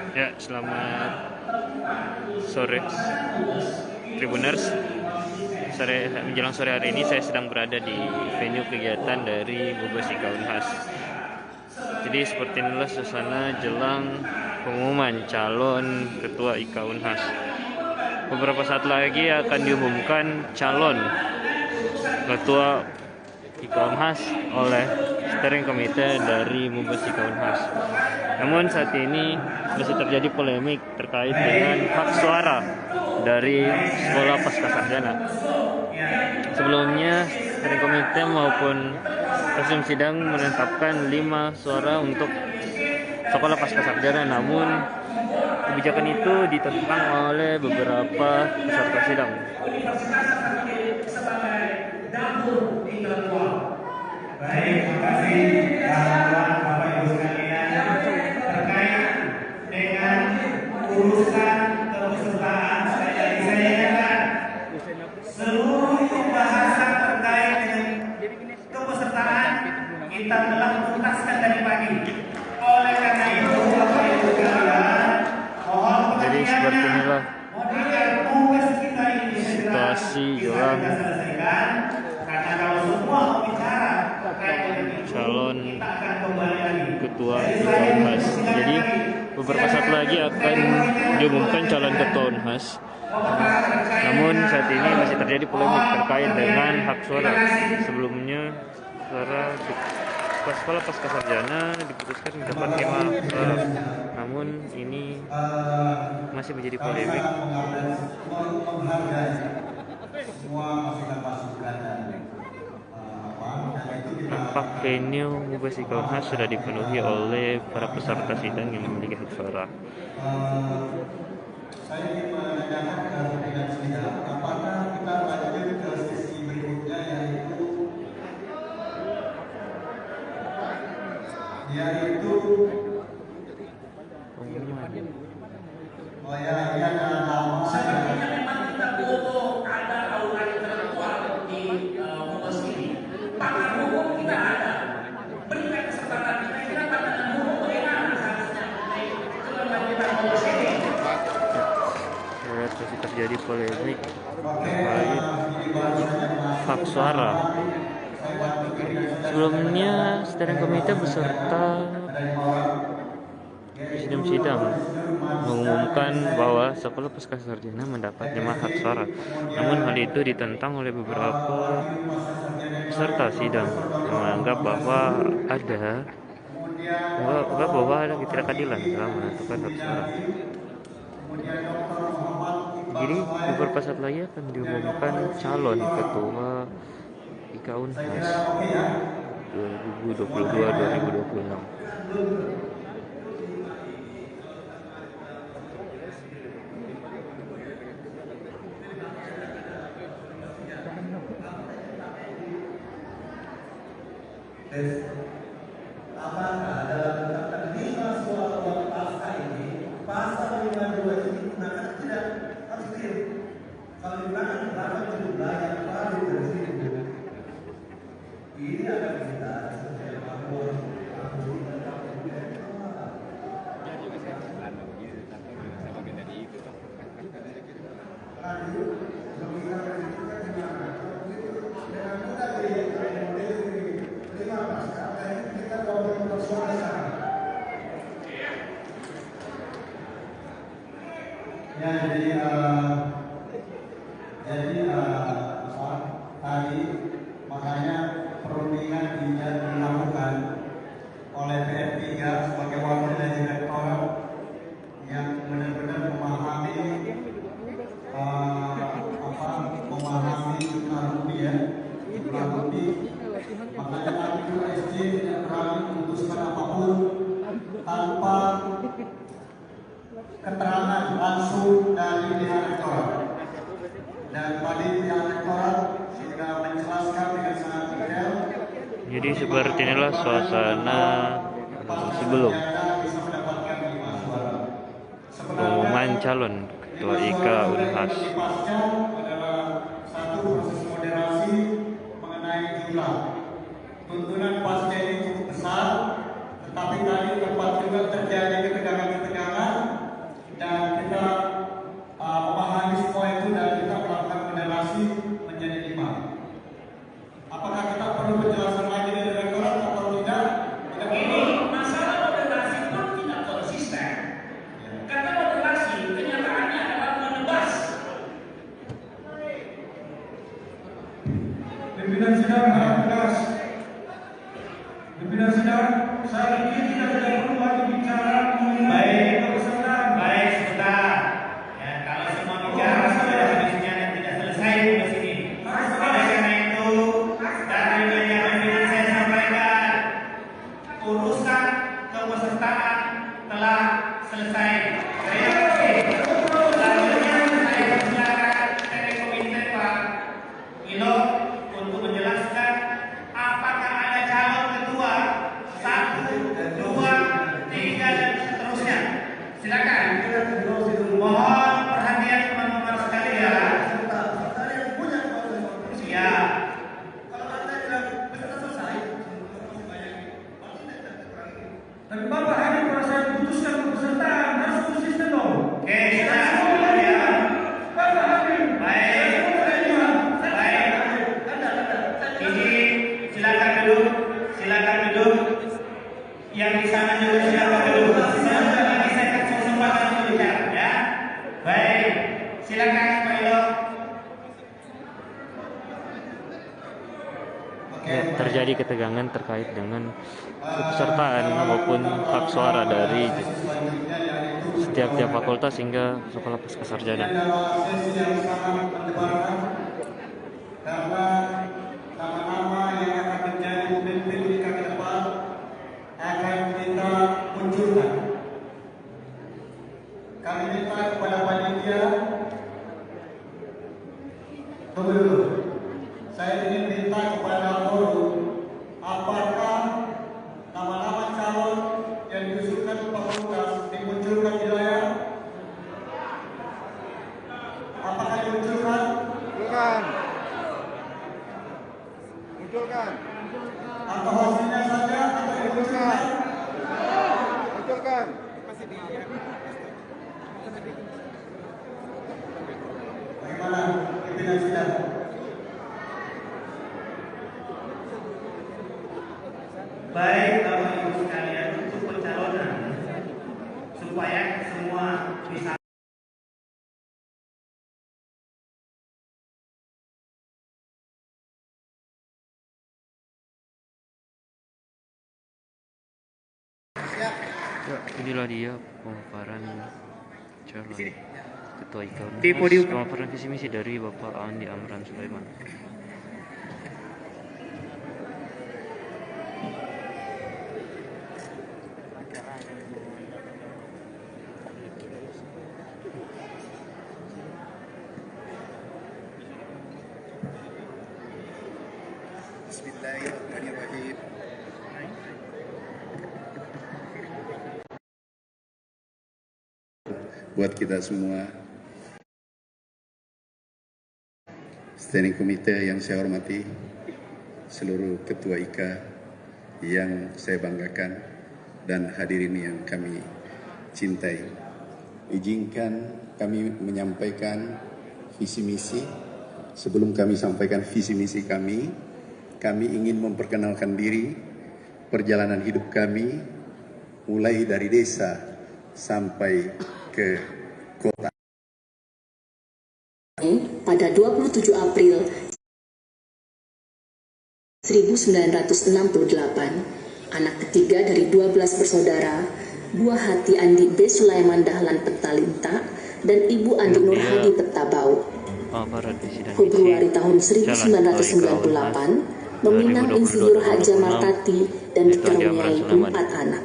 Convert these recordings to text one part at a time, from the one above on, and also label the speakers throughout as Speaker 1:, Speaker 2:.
Speaker 1: Ya, selamat sore Tribuners. Menjelang sore hari ini saya sedang berada di venue kegiatan dari Mubes IKA Unhas. Jadi seperti inilah suasana jelang pengumuman calon ketua IKA Unhas. Beberapa saat lagi akan diumumkan calon ketua IKA Unhas oleh steering committee dari Mubes IKA Unhas. Namun saat ini masih terjadi polemik terkait dengan hak suara dari sekolah pascasarjana. Sebelumnya steering committee maupun presidium sidang menetapkan 5 suara untuk sekolah pascasarjana, namun kebijakan itu ditentang oleh beberapa peserta sidang.
Speaker 2: Baik, terima kasih Bapak Ibu sekalian terkait dengan urusan kepesertaan. Saya ingatkan seluruh pembahasan terkait dengan kepesertaan kita telah tuntaskan dari pagi. Oleh karena itu Bapak Ibu sekalian, mohon
Speaker 1: Jadi seperti inilah
Speaker 2: tugas kita ini
Speaker 1: situasi jelang
Speaker 2: karena kalau semua bicara
Speaker 1: calon ketua IKA Unhas. Jadi beberapa saat lagi akan diumumkan calon ketua Unhas. Namun saat ini masih terjadi polemik terkait dengan hak suara. Sebelumnya suara sekolah pascasarjana diputuskan mendapat 5 suara. Namun ini masih menjadi polemik. Nampak venue Mubes IKA Unhas sudah dipenuhi oleh para peserta sidang yang memiliki hak suara.
Speaker 2: Saya ingin menanyakan dengan sidang apakah kita lanjut ke sesi berikutnya yaitu oh ya ini ada nama sebenarnya memang kita butuh ada aura intelektual di Mubes ini. Pakar hukum kita ada, berikan kesempatan kita pandangan hukum bagaimana seharusnya kelembagaan Mubes ini.
Speaker 1: Masih terjadi polemik terkait hak suara. Sebelumnya steering committee beserta presidium sidang mengumumkan bahwa sekolah pascasarjana mendapat 5 hak suara. Namun hal itu ditentang oleh beberapa peserta sidang yang menganggap bahwa ada ketidakadilan dalam menentukan hak suara. Jadi beberapa saat lagi akan diumumkan calon ketua IKA Unhas 2022-2026.
Speaker 2: Apakah dalam 5 suara pasca ini pasal 52 ini digunakan tidak harus clear. Kalau digunakan berapa jumlah yang baru dari ini akan kita ya, jadi tadi makanya perundingan tidak dilakukan oleh PM3 sebagai wakil direktur yang benar-benar memahami jumlah rupiah, makanya kami USJ tidak berani memutuskan apapun tanpa keterangan langsung dari pihak rektorat. Dan tadi pihak rektorat sudah menjelaskan dengan sangat detail.
Speaker 1: Jadi seperti inilah suasana sebelum pengumuman calon ketua IKA Unhas.
Speaker 2: Adalah satu proses moderasi mengenai jumlah. Tuntunan pasca ini cukup besar, tetapi tadi tempat juga terjadi ketegangan-ketegangan
Speaker 3: Pimpinan sidang harap tegas. Pimpinan sidang, saya ingin kita tidak perlu lagi bicara mengenai kepesertaan.
Speaker 2: Baik, sebentar. Ya, kalau semua bicara sudah habisnya dan tidak selesai di sini. Oleh karena itu, dari media saya sampaikan, urusan kepesertaan telah selesai. Terima kasih. Selanjutnya saya persilakan dari komite Pak Ilo untuk menjelaskan apakah ada calon ketua 1, 2, 3 dan seterusnya. Silakan. Mohon perhatian teman-teman sekalian. Siap.
Speaker 3: Tapi Bapak hadir pada saya putuskan kepesertaan, harus konsisten dong.
Speaker 2: Oke, sudah ya.
Speaker 3: Bapak hadir.
Speaker 2: Baik. Baik. Ini silakan duduk. Silakan duduk. Yang di sana juga silakan duduk. Sebentar lagi saya kasih kesempatan untuk bicara ya. Baik. Silakan Pak Ilo.
Speaker 1: Ya, terjadi ketegangan terkait dengan kepesertaan maupun hak suara dari setiap fakultas hingga sekolah pasca sarjana.
Speaker 3: Adalah sesi yang sangat mendebarkan karena nama-nama yang akan menjadi pemimpin kita ke depan akan kita munculkan. Kami minta kepada panitia, tunggu dulu. Saya ingin minta kepada forum, apakah nama-nama calon yang diusulkan fakultas dimunculkan di layar? Apakah dimunculkan?
Speaker 4: Munculkan. Munculkan.
Speaker 3: Atau hasilnya saja atau dimunculkan?
Speaker 4: Munculkan.
Speaker 3: Bagaimana pimpinan sidang?
Speaker 2: Baik, Bapak Ibu sekalian, untuk pencalonan supaya semua bisa
Speaker 1: Ya, inilah dia pemaparan calon ketua IKAUN
Speaker 2: Di podium.
Speaker 1: pemaparan visi misi dari Bapak Andi Amran Sulaiman.
Speaker 4: Bismillahirrahmanirrahim. Buat kita semua, standing committee yang saya hormati, seluruh ketua IKA yang saya banggakan, dan hadirin yang kami cintai. Izinkan kami menyampaikan visi misi. Sebelum kami sampaikan visi misi kami ingin memperkenalkan diri, perjalanan hidup kami, mulai dari desa sampai ke kota.
Speaker 5: Pada 27 April 1968, anak ketiga dari 12 bersaudara, buah hati Andi B. Sulaiman Dahlan Petalinta dan Ibu Andi Nurhadi Petabau, Februari tahun 1998, meminang Insinyur Haja Martati dan dikaruniai 4 anak.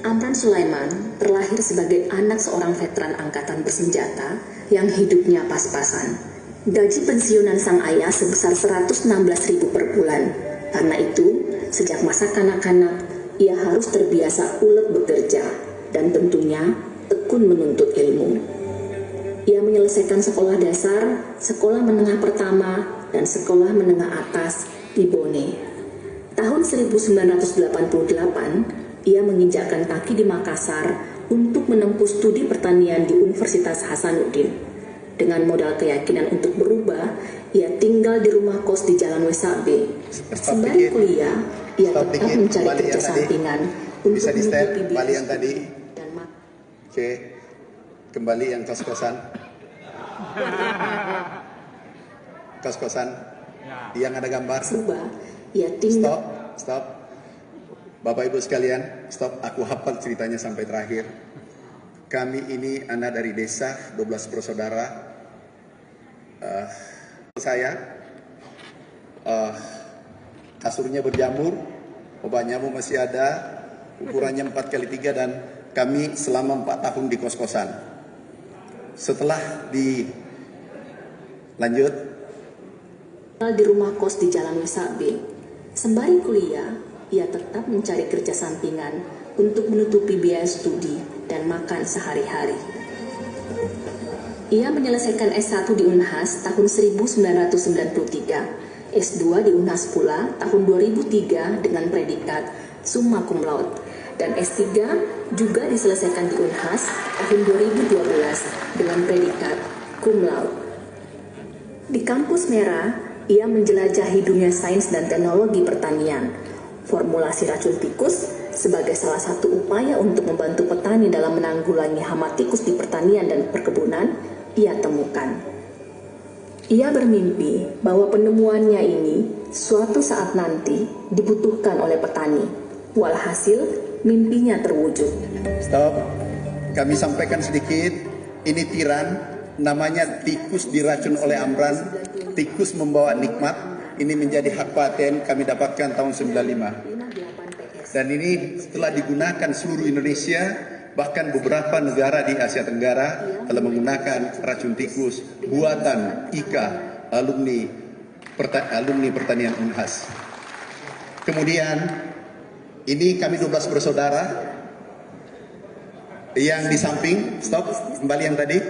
Speaker 5: Amran Sulaiman terlahir sebagai anak seorang veteran angkatan bersenjata yang hidupnya pas-pasan. Gaji pensiunan sang ayah sebesar 116.000 per bulan. Karena itu, sejak masa kanak-kanak, ia harus terbiasa ulet bekerja dan tentunya tekun menuntut ilmu. Ia menyelesaikan sekolah dasar, sekolah menengah pertama, dan sekolah menengah atas di Bone. Tahun 1988, ia menginjakkan kaki di Makassar untuk menempuh studi pertanian di Universitas Hasanuddin. Dengan modal keyakinan untuk berubah, ia tinggal di rumah kos di Jalan Wesabe. Sembari kuliah, ia tetap mencari kerja sampingan untuk mengikuti
Speaker 4: bisnis
Speaker 5: tadi.
Speaker 4: Oke, kembali yang kos-kosan. Kos-kosan, Yang ada gambar.
Speaker 5: Subah, ia tinggal.
Speaker 4: Stop. Bapak Ibu sekalian, stop. Aku hafal ceritanya sampai terakhir. Kami ini anak dari desa, 12 bersaudara. Kasurnya berjamur, obat nyamuk masih ada, ukurannya 4x3 dan kami selama 4 tahun di kos-kosan. Setelah lanjut
Speaker 5: di rumah kos di Jalan Wesabe. Sembari kuliah, ia tetap mencari kerja sampingan untuk menutupi biaya studi dan makan sehari-hari. Ia menyelesaikan S1 di Unhas tahun 1993, S2 di Unhas pula tahun 2003 dengan predikat summa cum laude, dan S3 juga diselesaikan di Unhas tahun 2012 dengan predikat cum laude. Di kampus Merah, ia menjelajahi dunia sains dan teknologi pertanian. Formulasi racun tikus sebagai salah satu upaya untuk membantu petani dalam menanggulangi hama tikus di pertanian dan perkebunan, ia temukan. Ia bermimpi bahwa penemuannya ini suatu saat nanti dibutuhkan oleh petani. Walhasil, mimpinya terwujud.
Speaker 4: Stop. Kami sampaikan sedikit. Ini tiran, namanya tikus diracun oleh Amran. Tikus membawa nikmat. Ini menjadi hak paten kami dapatkan tahun 95. Dan ini setelah digunakan seluruh Indonesia, bahkan beberapa negara di Asia Tenggara telah menggunakan racun tikus buatan IKA, alumni pertanian Unhas. Kemudian ini kami 12 bersaudara. Yang di samping, stop, kembali yang tadi.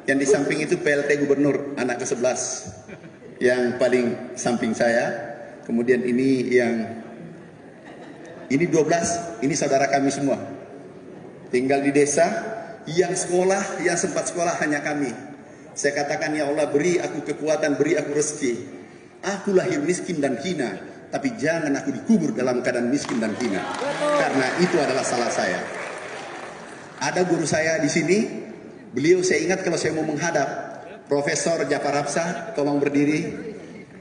Speaker 4: Yang di samping itu PLT Gubernur, anak ke-11. Yang paling samping saya. Kemudian ini 12, ini saudara kami semua. Tinggal di desa, yang sekolah, yang sempat sekolah hanya kami. Saya katakan, ya Allah, beri aku kekuatan, beri aku rezeki. Aku lahir miskin dan hina, tapi jangan aku dikubur dalam keadaan miskin dan hina. Karena itu adalah salah saya. Ada guru saya di sini, beliau saya ingat kalau saya mau menghadap, Profesor Jafar Hapsah, tolong berdiri.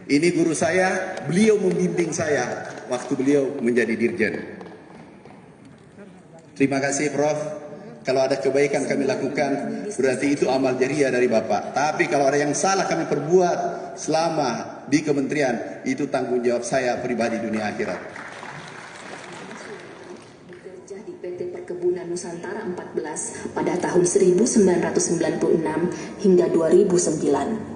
Speaker 4: Ini guru saya, beliau membimbing saya waktu beliau menjadi dirjen. Terima kasih Prof. Kalau ada kebaikan kami lakukan, berarti itu amal jariah dari Bapak. Tapi kalau ada yang salah kami perbuat selama di kementerian, itu tanggung jawab saya pribadi dunia akhirat.
Speaker 5: Bekerja di PT Perkebunan Nusantara 14 pada tahun 1996 hingga 2009.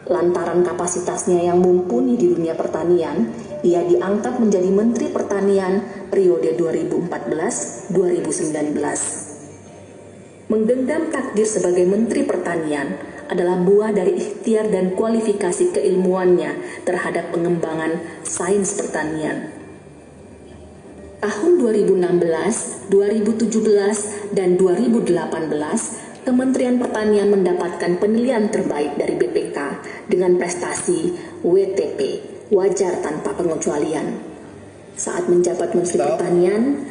Speaker 5: Lantaran kapasitasnya yang mumpuni di dunia pertanian, ia diangkat menjadi Menteri Pertanian periode 2014-2019. Menggenggam takdir sebagai Menteri Pertanian adalah buah dari ikhtiar dan kualifikasi keilmuannya terhadap pengembangan sains pertanian. Tahun 2016, 2017, dan 2018, Kementerian Pertanian mendapatkan penilaian terbaik dari BPK dengan prestasi WTP, wajar tanpa pengecualian. Saat menjabat Menteri Pertanian,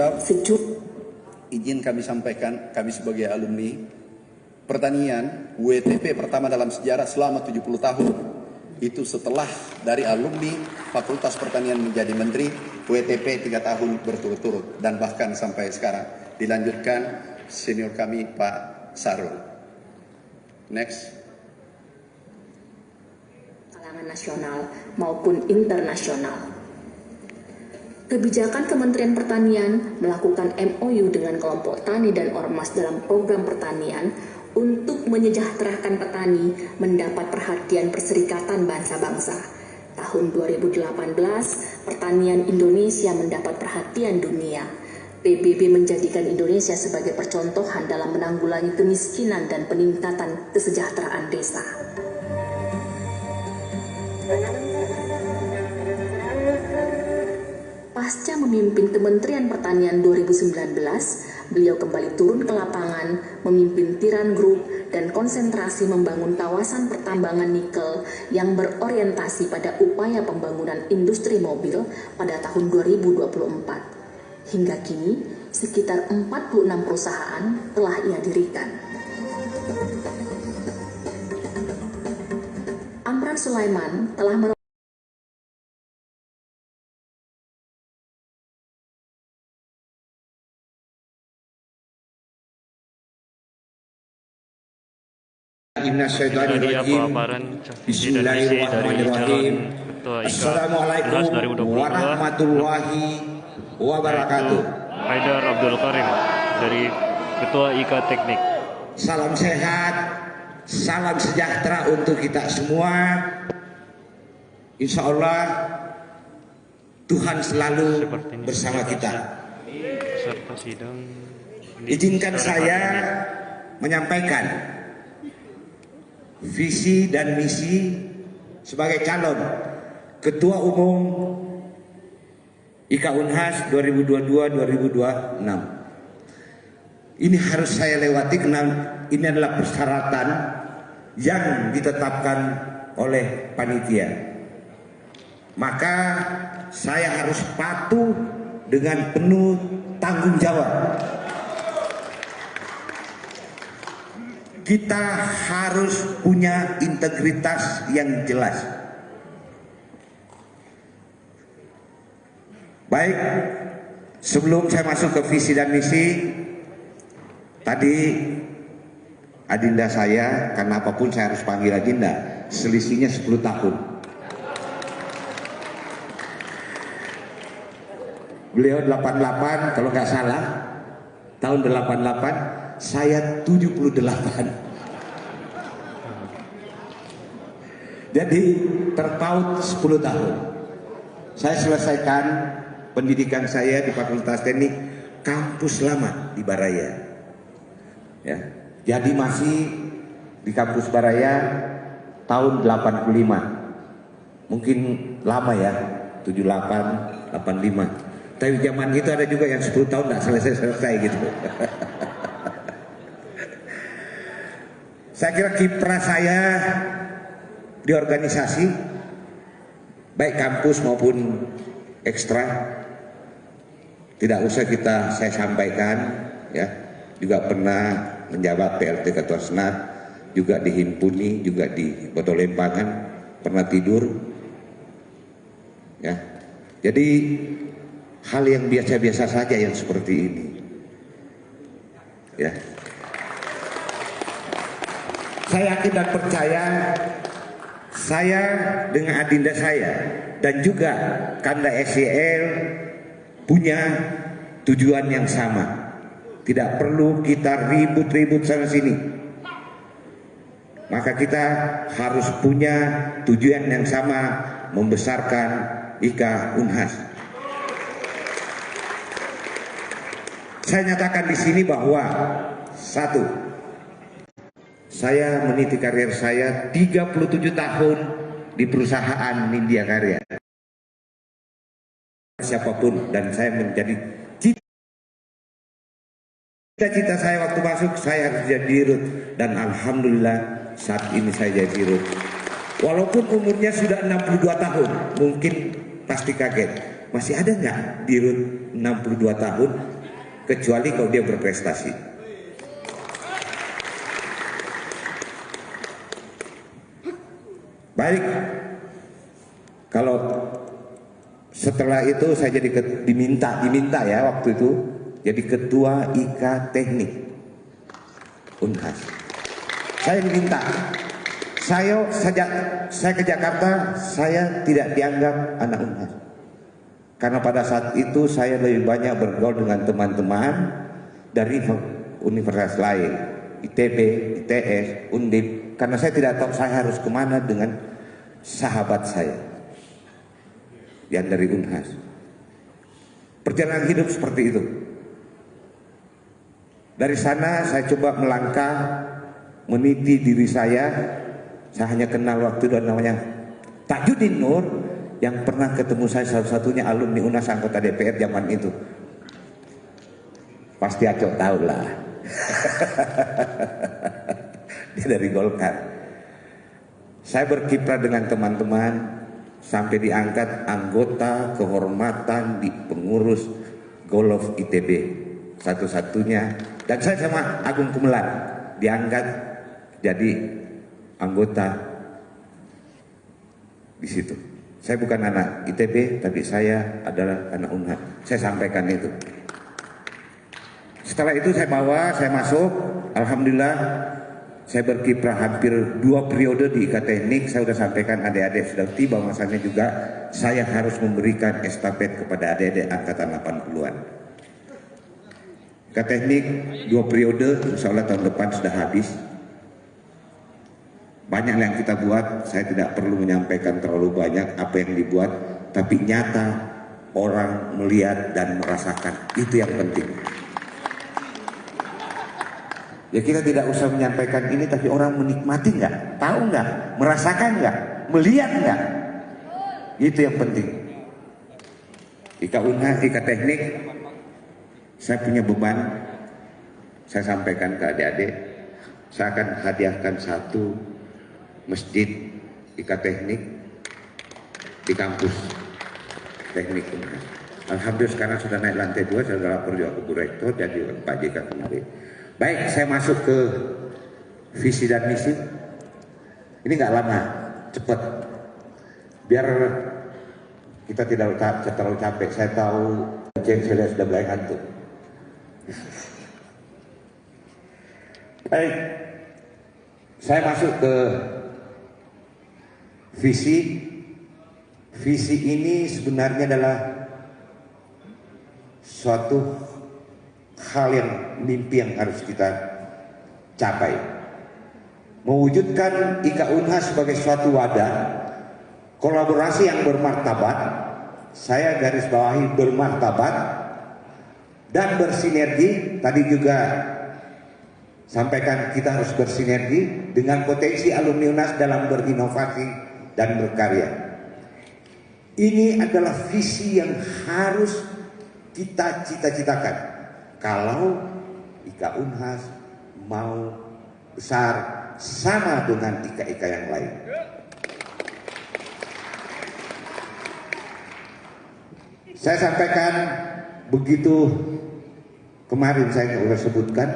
Speaker 4: izin kami sampaikan, kami sebagai alumni pertanian, WTP pertama dalam sejarah selama 70 tahun. Itu setelah dari alumni Fakultas Pertanian menjadi menteri, WTP 3 tahun berturut-turut. Dan bahkan sampai sekarang dilanjutkan senior kami Pak Sarul. Next.
Speaker 5: Kalangan nasional maupun internasional. Kebijakan Kementerian Pertanian melakukan MOU dengan kelompok tani dan ormas dalam program pertanian untuk menyejahterakan petani mendapat perhatian Perserikatan Bangsa-Bangsa. Tahun 2018, pertanian Indonesia mendapat perhatian dunia. PBB menjadikan Indonesia sebagai percontohan dalam menanggulangi kemiskinan dan peningkatan kesejahteraan desa. Pasca memimpin Kementerian Pertanian 2019, beliau kembali turun ke lapangan, memimpin Tiran Group dan konsentrasi membangun kawasan pertambangan nikel yang berorientasi pada upaya pembangunan industri mobil pada tahun 2024. Hingga kini, sekitar 46 perusahaan telah ia dirikan. Amran Sulaiman telah
Speaker 6: Innasyaitonirrajim. Bismillahirrahmanirrahim. Assalamualaikum warahmatullahi wabarakatuh.
Speaker 1: Haidar Abdul Karim dari Ketua IKA Teknik.
Speaker 6: Salam sehat, salam sejahtera untuk kita semua. Insya Allah Tuhan selalu bersama kita.
Speaker 1: Serta sidang.
Speaker 6: Izinkan saya menyampaikan visi dan misi sebagai calon Ketua Umum IKA Unhas 2022-2026. Ini harus saya lewati karena ini adalah persyaratan yang ditetapkan oleh panitia. Maka saya harus patuh dengan penuh tanggung jawab. Kita harus punya integritas yang jelas. Baik, sebelum saya masuk ke visi dan misi, tadi adinda saya, karena apapun saya harus panggil adinda, selisihnya 10 tahun. Beliau 88, kalau nggak salah, tahun 88, saya 78. Jadi terpaut 10 tahun. Saya selesaikan pendidikan saya di Fakultas Teknik kampus lama di Baraya. Ya. Jadi masih di kampus Baraya tahun 85. Mungkin lama ya, 78, 85. Tapi zaman itu ada juga yang 10 tahun nggak selesai-selesai gitu. Saya kira kiprah saya di organisasi, baik kampus maupun ekstra, tidak usah saya sampaikan, ya. Juga pernah menjabat PLT Ketua Senat, juga di Himpuni, juga di Botol Lempangan, pernah tidur, ya. Jadi hal yang biasa-biasa saja yang seperti ini, ya. Saya yakin dan percaya saya dengan adinda saya dan juga Kanda SCL punya tujuan yang sama. Tidak perlu kita ribut-ribut sana sini. Maka kita harus punya tujuan yang sama, membesarkan IKA Unhas. Saya nyatakan di sini bahwa satu, saya meniti karir saya 37 tahun di perusahaan Nindya Karya. Siapapun, dan saya menjadi cita-cita saya waktu masuk, saya harus jadi dirut, dan alhamdulillah saat ini saya jadi dirut. Walaupun umurnya sudah 62 tahun, mungkin pasti kaget. Masih ada nggak dirut 62 tahun? Kecuali kalau dia berprestasi. Baik, kalau setelah itu saya jadi diminta ya waktu itu jadi ketua IKA Teknik Unhas. Saya diminta. Saya ke Jakarta, saya tidak dianggap anak Unhas. Karena pada saat itu saya lebih banyak bergaul dengan teman-teman dari universitas lain, ITB, ITS, Undip. Karena saya tidak tahu saya harus kemana dengan sahabat saya yang dari Unhas. Perjalanan hidup seperti itu. Dari sana saya coba melangkah, meniti diri saya. Saya hanya kenal waktu itu namanya Tajuddin Nur, yang pernah ketemu saya satu-satunya alumni Unhas anggota DPR zaman itu. Pasti Acok tahu lah. Dia dari Golkar. Saya berkiprah dengan teman-teman sampai diangkat anggota kehormatan di pengurus Golf ITB satu-satunya, dan saya sama Agung Gumelar diangkat jadi anggota di situ. Saya bukan anak ITB, tapi saya adalah anak Unhas. Saya sampaikan itu. Setelah itu saya masuk, alhamdulillah Saya berkiprah hampir 2 periode di IKA Teknik. Saya sudah sampaikan adik-adik sudah tiba masanya juga saya harus memberikan estafet kepada adik-adik angkatan 80-an. IKA Teknik 2 periode, insya Allah tahun depan sudah habis. Banyak yang kita buat, saya tidak perlu menyampaikan terlalu banyak apa yang dibuat, tapi nyata orang melihat dan merasakan, itu yang penting. Ya kita tidak usah menyampaikan ini, tapi orang menikmati nggak, tahu nggak, merasakan nggak, melihat nggak, itu yang penting. IKA Unhas, IKA Teknik, saya punya beban, saya sampaikan ke adik-adik, saya akan hadiahkan 1 masjid IKA Teknik di kampus Teknik Unhas. Alhamdulillah sekarang sudah naik lantai 2, saya sudah lapor juga ke Bu Rektor dan juga Pak JK kemarin. Baik, saya masuk ke visi dan misi. Ini nggak lama, cepat. Biar kita tidak terlalu capek. Saya tahu saya sudah mulai ngantuk. Baik, saya masuk ke visi. Visi ini sebenarnya adalah suatu hal yang mimpi yang harus kita capai. Mewujudkan IKA Unhas sebagai suatu wadah kolaborasi yang bermartabat, saya garis bawahi bermartabat dan bersinergi. Tadi juga sampaikan kita harus bersinergi dengan potensi alumni Unhas dalam berinovasi dan berkarya. Ini adalah visi yang harus kita cita-citakan. Kalau IKA Unhas mau besar sama dengan IKA-IKA yang lain. Saya sampaikan begitu kemarin saya sudah sebutkan,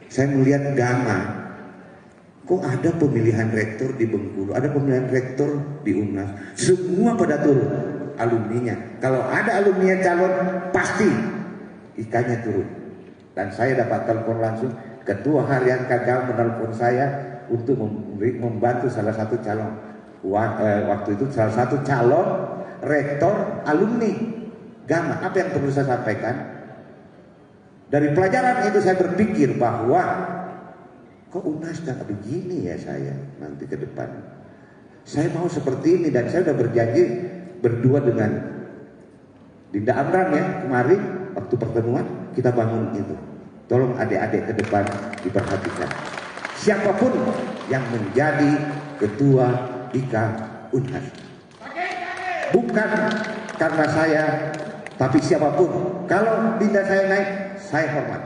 Speaker 6: saya melihat Gama. Kok ada pemilihan rektor di Bengkulu, ada pemilihan rektor di Unhas. Semua pada turun alumninya. Kalau ada alumni calon pasti IKA-nya turun. Dan saya dapat telepon langsung, Ketua Harian KGAL menelpon saya untuk membantu salah satu calon waktu itu salah satu calon rektor alumni Gama. Apa yang perlu saya sampaikan? Dari pelajaran itu saya berpikir bahwa kok Unhas tak begini ya saya nanti ke depan. Saya mau seperti ini dan saya sudah berjanji berdua dengan Dinda Amran ya kemarin waktu pertemuan kita bangun itu. Tolong adik-adik ke depan diperhatikan. Siapapun yang menjadi ketua IKA Unhas. Bukan karena saya, tapi siapapun. Kalau Dinda saya naik, saya hormat.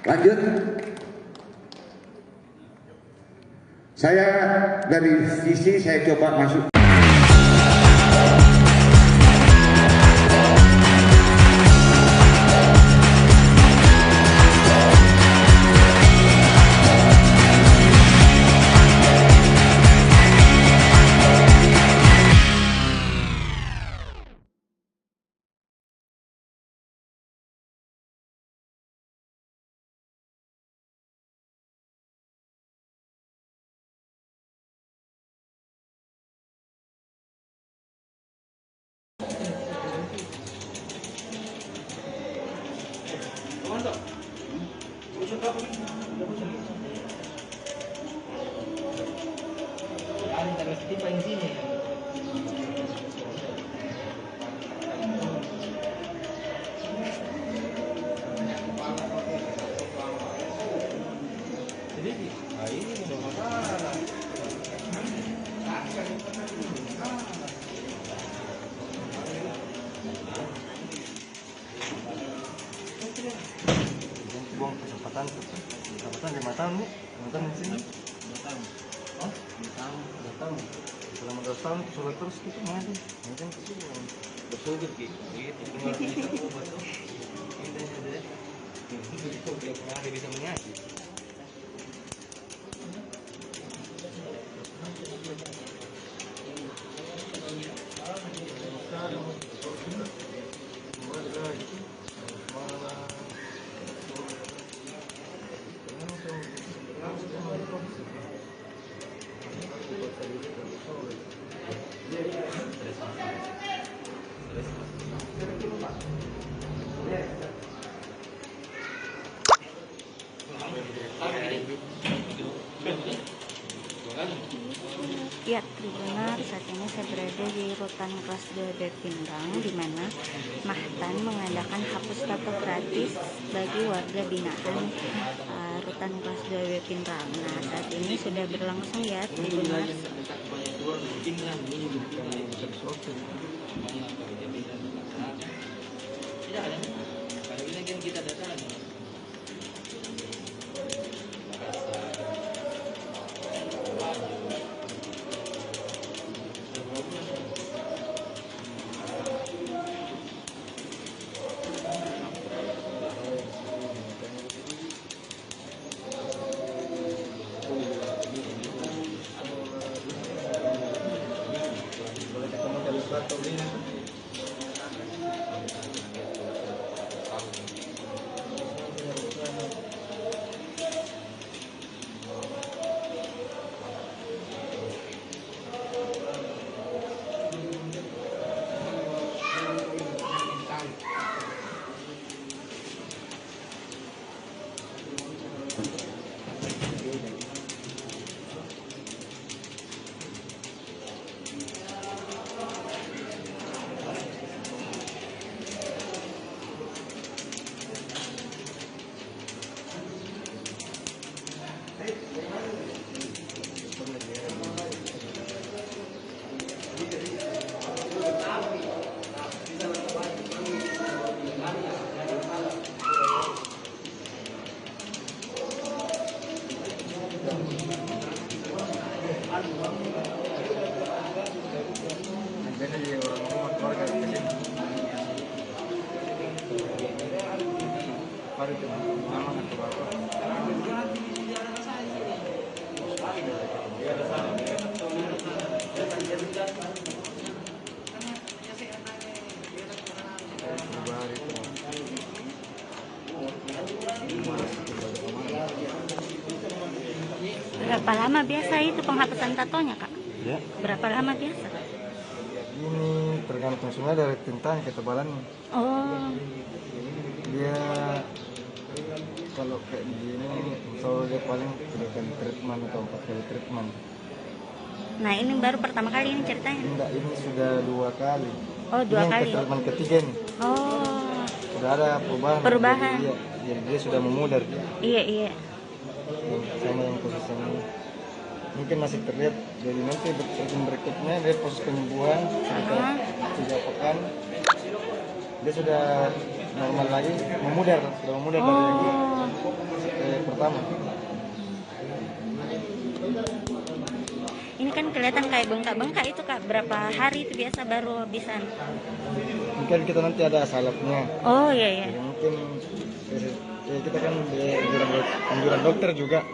Speaker 6: Lanjut. Saya dari visi saya coba masuk.
Speaker 7: Buang kesempatan 5 tahun nih, 5 tahun di sini. 2 tahun. Oh, 2 tahun. Selama 2 tahun sholat terus gitu maju. Mungkin ke sini bersyukur gitu. Dengar kita betul. Ini ada. Itu dia kemarin bisa mengaji.
Speaker 8: Ya, Tribunar, saat ini saya berada di rutan kelas 2B Pindang, di mana Mahtan mengadakan hapus tato gratis bagi warga binaan rutan kelas 2B Pindang. Nah, saat ini sudah berlangsung ya, Tribunar. Berapa lama biasa itu penghapusan tatonya, Kak?
Speaker 7: Ya.
Speaker 8: Berapa lama biasa?
Speaker 7: Ini tergantung sebenarnya dari tinta ketebalannya.
Speaker 8: Oh,
Speaker 7: Dia kalau kayak begini, kalau dia paling 3 kali treatment atau 4 kali treatment.
Speaker 8: nah ini baru pertama kali ini ceritanya.
Speaker 7: Enggak, ini sudah 2 kali.
Speaker 8: Oh, 2
Speaker 7: Ini
Speaker 8: kali.
Speaker 7: yang treatment ketiga nih.
Speaker 8: Oh,
Speaker 7: Sudah ada perubahan.
Speaker 8: Perubahan.
Speaker 7: Jadi dia sudah memudar.
Speaker 8: iya iya.
Speaker 7: Sama yang posisinya mungkin masih terlihat. Jadi nanti treatment berikutnya dia proses penyembuhan sekitar 3 pekan. Dia sudah normal lagi, memudar dari yang pertama.
Speaker 8: Ini kan kelihatan kayak bengkak-bengkak itu, Kak. Berapa hari itu biasa baru bisa?
Speaker 7: Mungkin kita nanti ada salapnya.
Speaker 8: Oh iya iya.
Speaker 7: Jadi mungkin kita kan di anjuran dokter juga.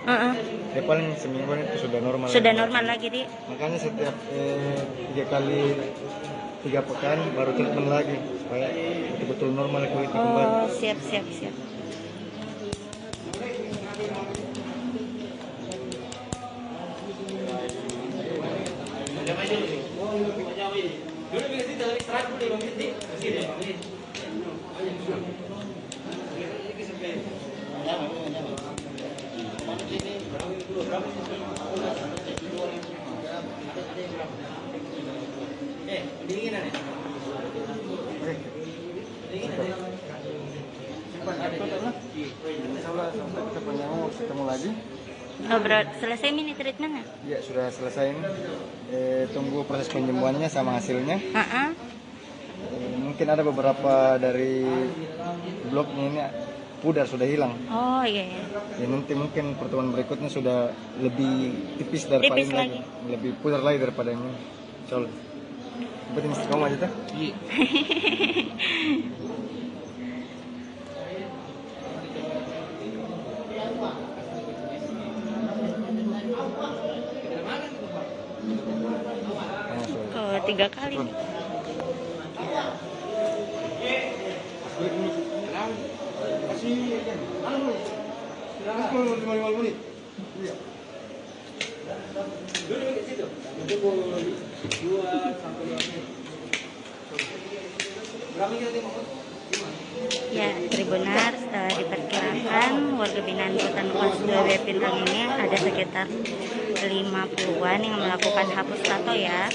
Speaker 7: Ya paling seminggu itu sudah normal.
Speaker 8: Sudah
Speaker 7: lagi.
Speaker 8: normal lagi, Di.
Speaker 7: Makanya setiap 3 kali 3 pekan baru treatment lagi supaya betul-betul normal kulitnya kembali.
Speaker 8: Oh, siap siap siap.
Speaker 7: Kita penyanyi ketemu lagi.
Speaker 8: Oh, selesai mini treatmentnya?
Speaker 7: Ya sudah selesai. Tunggu proses penyembuhannya sama hasilnya. Mungkin ada beberapa dari bloknya ini pudar sudah hilang.
Speaker 8: Oh iya iya.
Speaker 7: Ya, nanti mungkin pertemuan berikutnya sudah lebih tipis daripada
Speaker 8: Tipis
Speaker 7: ini
Speaker 8: lagi.
Speaker 7: lebih pudar lagi daripada ini. Insyaallah. Berarti mesti kamu aja tuh. Iya.
Speaker 8: Oh, 3 kali. Ya, Tribunars, diperkirakan warga binaan Rutan kelas 2 Bintang ini ada sekitar 50-an yang melakukan hapus tato ya.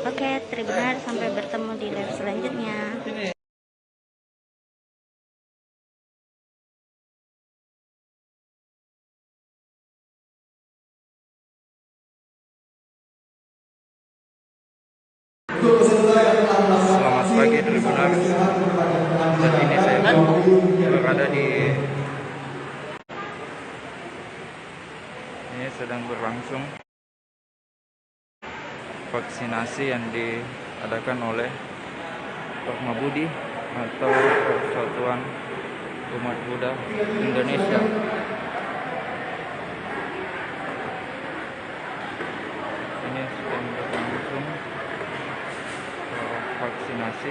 Speaker 8: Oke, Tribunars, sampai bertemu di live selanjutnya.
Speaker 9: Selamat pagi Tribunars. Saat ini saya berada di ini sedang berlangsung vaksinasi yang diadakan oleh Permabudi atau Persatuan Umat Buddha Indonesia. Ini sedang berlangsung vaksinasi.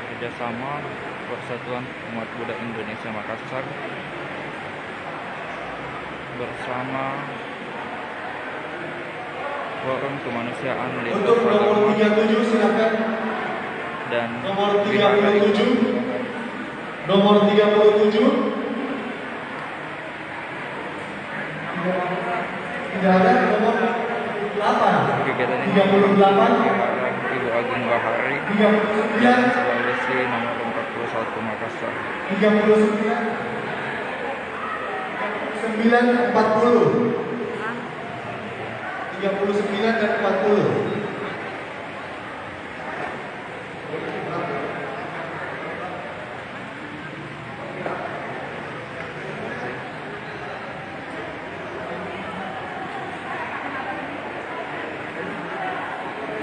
Speaker 9: Kerjasama Persatuan Umat Buddha Indonesia Makassar bersama Forum Kemanusiaan Lintas Agama dan Bihara
Speaker 3: Nomor 37 tidak ada. Nomor 8
Speaker 9: kegiatan ini
Speaker 3: 38
Speaker 9: Bihara Ibu Agung Bahari
Speaker 3: 39
Speaker 9: Jalan Sulawesi nomor 41 Makassar.
Speaker 3: 39 40 39 dan 40.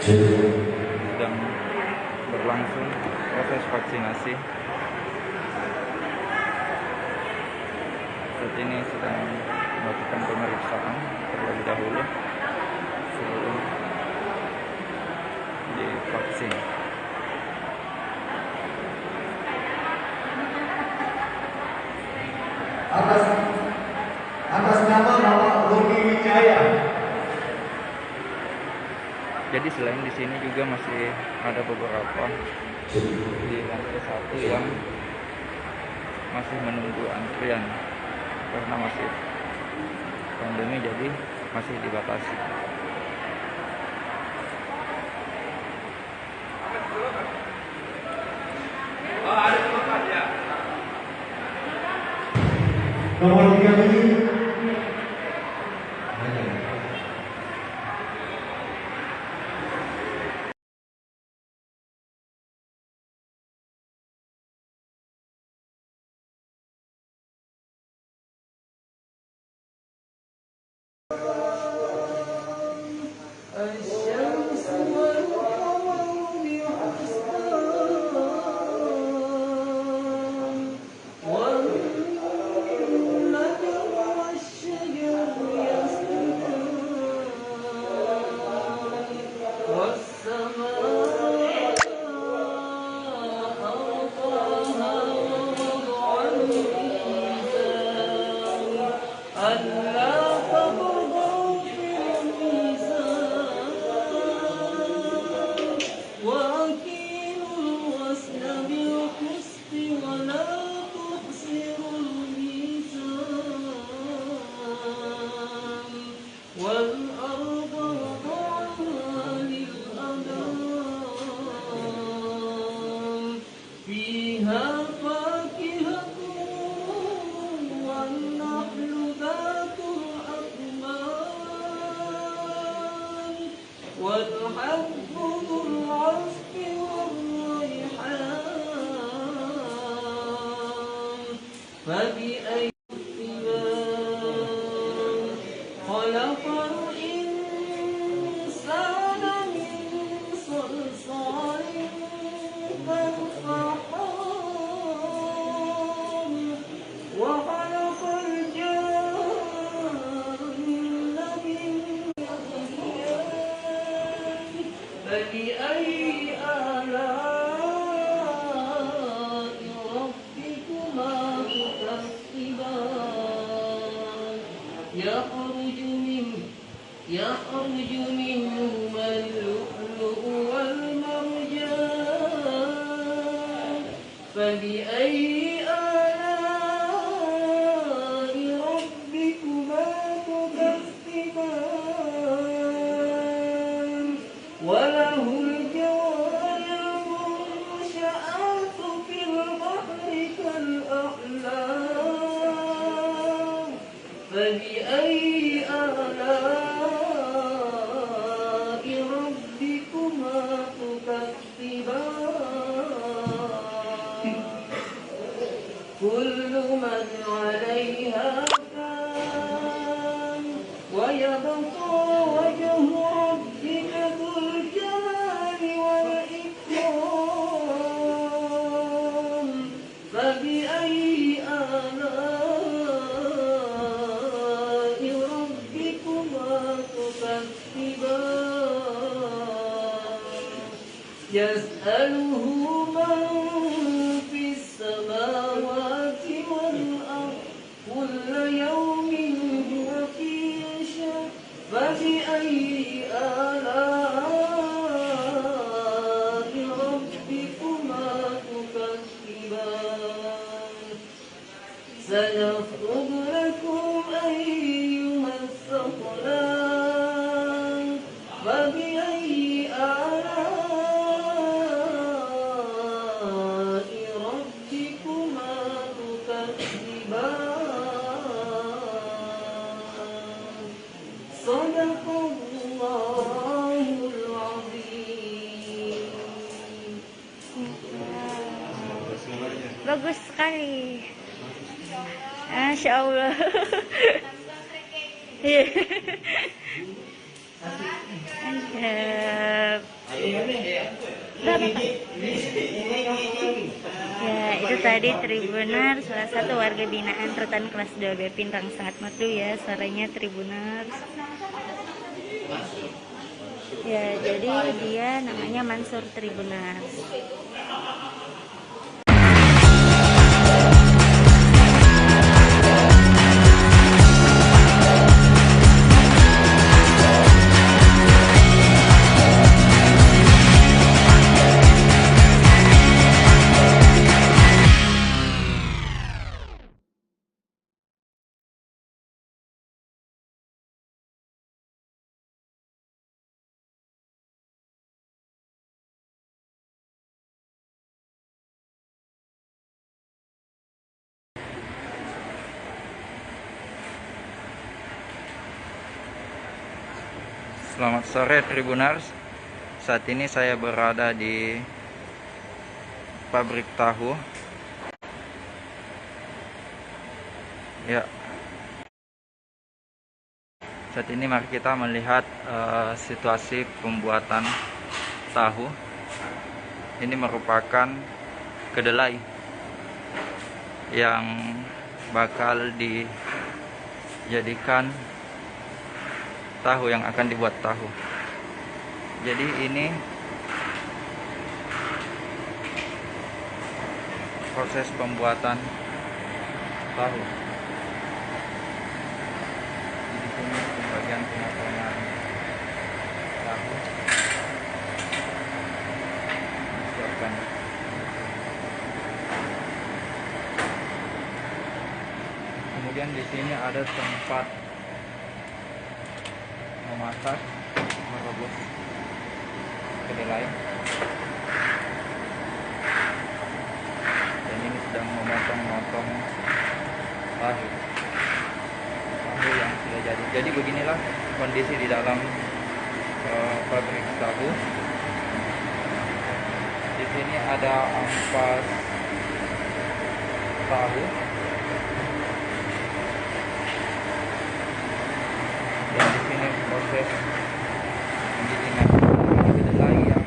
Speaker 9: Sedang berlangsung proses vaksinasi. Saat ini sedang melakukan pemeriksaan terlebih dahulu sebelum divaksin.
Speaker 3: Atas nama Bapak Rocky Wijaya.
Speaker 9: Jadi selain di sini juga masih ada beberapa di lantai 1 yang masih menunggu antrian karena masih pandemi, jadi masih dibatasi.
Speaker 3: Nomor 37
Speaker 10: خلق الإنسان من
Speaker 2: فبأي آلاء ربكما تكذبان يخرج منهما اللؤلؤ والمرجان فبأي آلاء ربكما تكذبان وله الجوار المنشآت في البحر كالأعلام فبأي آلاء ربكما تكذبان كل من عليها فان ويبقى وجه ربك ذو الجلال والإكرام فبأي آلاء ربكما تكذبان يسأله من في السماوات والأرض كل يوم هو في شأن فبأي آلاء ربكما تكذبان سنفرغ لكم أيها الثقلان فبأي آلاء ربكما تكذبان صدق الله العظيم.
Speaker 8: Bagus sekali. Masya Allah. Ya, itu tadi Tribunar, salah satu warga binaan Rutan kelas 2B Pinrang. Sangat merdu ya suaranya Tribunar. Ya, jadi dia namanya Mansur Tribunar.
Speaker 9: Selamat sore Tribunars. Saat ini saya berada di pabrik tahu. Ya. Saat ini mari kita melihat situasi pembuatan tahu. Ini merupakan kedelai yang bakal dijadikan tahu, yang akan dibuat tahu. Jadi ini proses pembuatan tahu. Di sini pembagian pemotongan tahu disiapkan. Kemudian di sini ada tempat memasak, merebus kedelai, dan ini sedang memotong-motong tahu yang sudah jadi. Jadi beginilah kondisi di dalam pabrik tahu. Di sini ada ampas tahu. Dan di sini proses penggilingan kedelai yang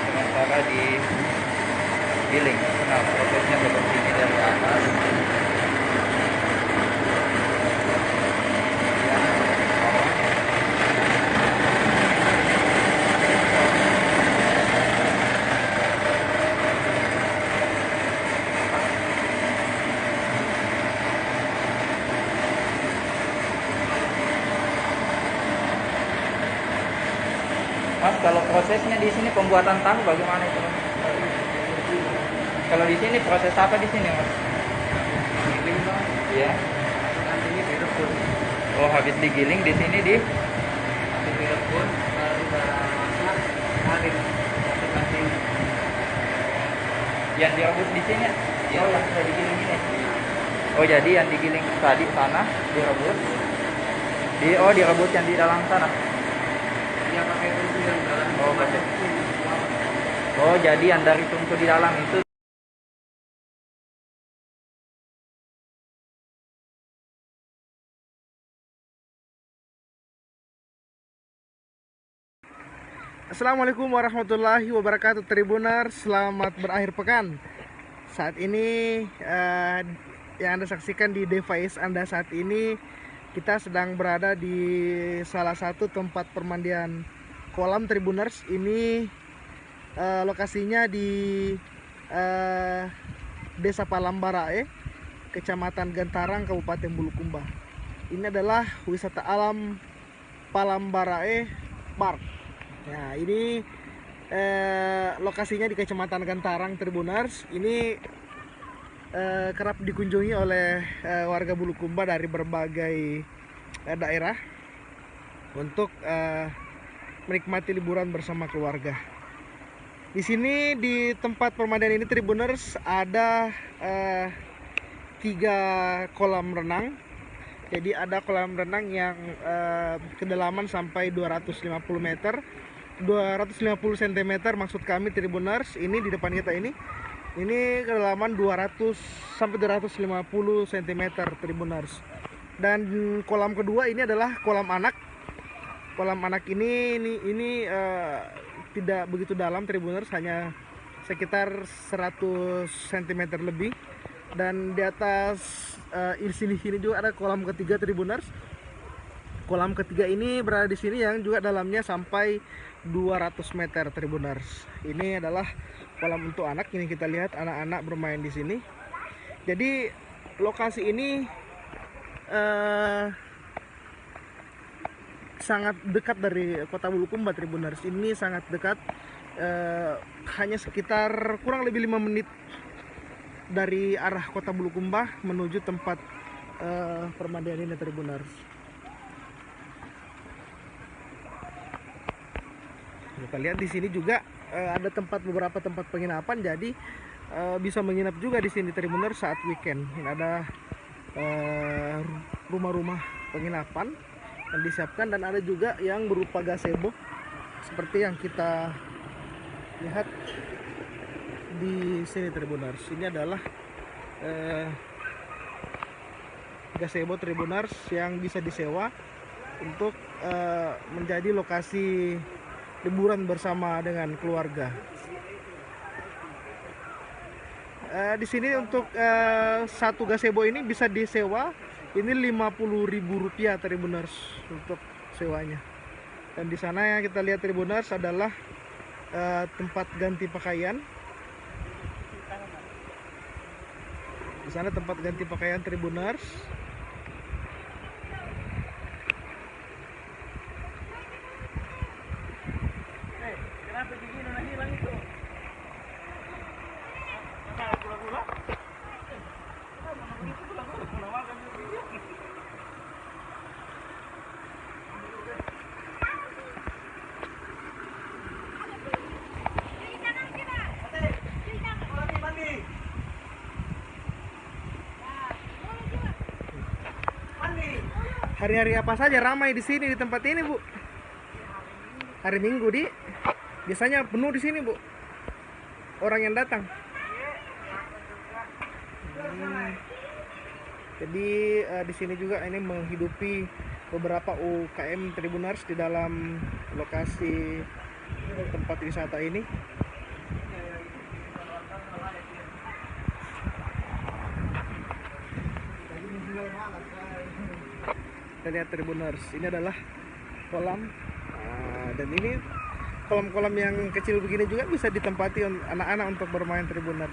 Speaker 9: sementara digiling. Nah, prosesnya seperti ini dari atas. Mas, kalau prosesnya di sini pembuatan tahu bagaimana itu? Mas? Kalau di sini proses apa di sini, Mas?
Speaker 7: Giling bang.
Speaker 9: Iya.
Speaker 7: Nantinya direbus.
Speaker 9: Oh, habis digiling di sini di
Speaker 7: Direbus, baru udah masak, tarik, masuk nanti.
Speaker 9: yang direbus di sini.
Speaker 7: Iya.
Speaker 9: Oh, yang sudah digiling ini. Oh, jadi yang digiling tadi sana direbus. Direbus yang di dalam sana.
Speaker 7: Dia pakai tungku yang dalam.
Speaker 9: Oh, pakai. Oh, jadi yang dari tungku di dalam itu.
Speaker 10: Assalamualaikum warahmatullahi wabarakatuh Tribuners, selamat berakhir pekan. Saat ini yang Anda saksikan di device Anda saat ini, kita sedang berada di salah satu tempat permandian kolam Tribuners. Ini lokasinya di Desa Palambarae, Kecamatan Gantarang, Kabupaten Bulukumba. Ini adalah wisata alam Palambarae Park. Nah, ini lokasinya di Kecamatan Gantarang, Tribuners. Ini kerap dikunjungi oleh warga Bulukumba dari berbagai daerah untuk menikmati liburan bersama keluarga. Di sini di tempat pemandian ini Tribuners ada 3 kolam renang. Jadi ada kolam renang yang kedalaman sampai 250 meter. 250 cm maksud kami Tribuners. Ini di depan kita ini kedalaman 200 sampai 250 cm Tribuners. Dan kolam kedua ini adalah kolam anak. Kolam anak ini tidak begitu dalam Tribuners, hanya sekitar 100 cm lebih. Dan di atas sini juga ada kolam ketiga Tribuners. Kolam ketiga ini berada di sini yang juga dalamnya sampai 200 meter Tribuners. Ini adalah kolam untuk anak. Ini kita lihat anak-anak bermain di sini. Jadi lokasi ini sangat dekat dari kota Bulukumba Tribuners. Ini sangat dekat, hanya sekitar kurang lebih 5 menit dari arah kota Bulukumba menuju tempat permandian ini Tribuners. Kita lihat di sini juga ada beberapa tempat penginapan, jadi bisa menginap juga di sini Tribuners saat weekend. Ini ada rumah-rumah penginapan yang disiapkan, dan ada juga yang berupa gazebo seperti yang kita lihat di sini Tribuners. Ini adalah gazebo Tribuners yang bisa disewa untuk menjadi lokasi liburan bersama dengan keluarga. Di sini untuk satu gazebo ini bisa disewa ini Rp50.000 Tribuners untuk sewanya. Dan di sana yang kita lihat Tribuners adalah tempat ganti pakaian. Di sana tempat ganti pakaian Tribuners. Hari-hari apa saja ramai di sini di tempat ini, Bu? Hari Minggu biasanya penuh di sini, Bu. Orang yang datang. Jadi di sini juga ini menghidupi beberapa UKM Tribuners di dalam lokasi tempat wisata ini. Kita lihat Tribuners, ini adalah kolam, dan ini kolam-kolam yang kecil begini juga bisa ditempati anak-anak untuk bermain Tribuners.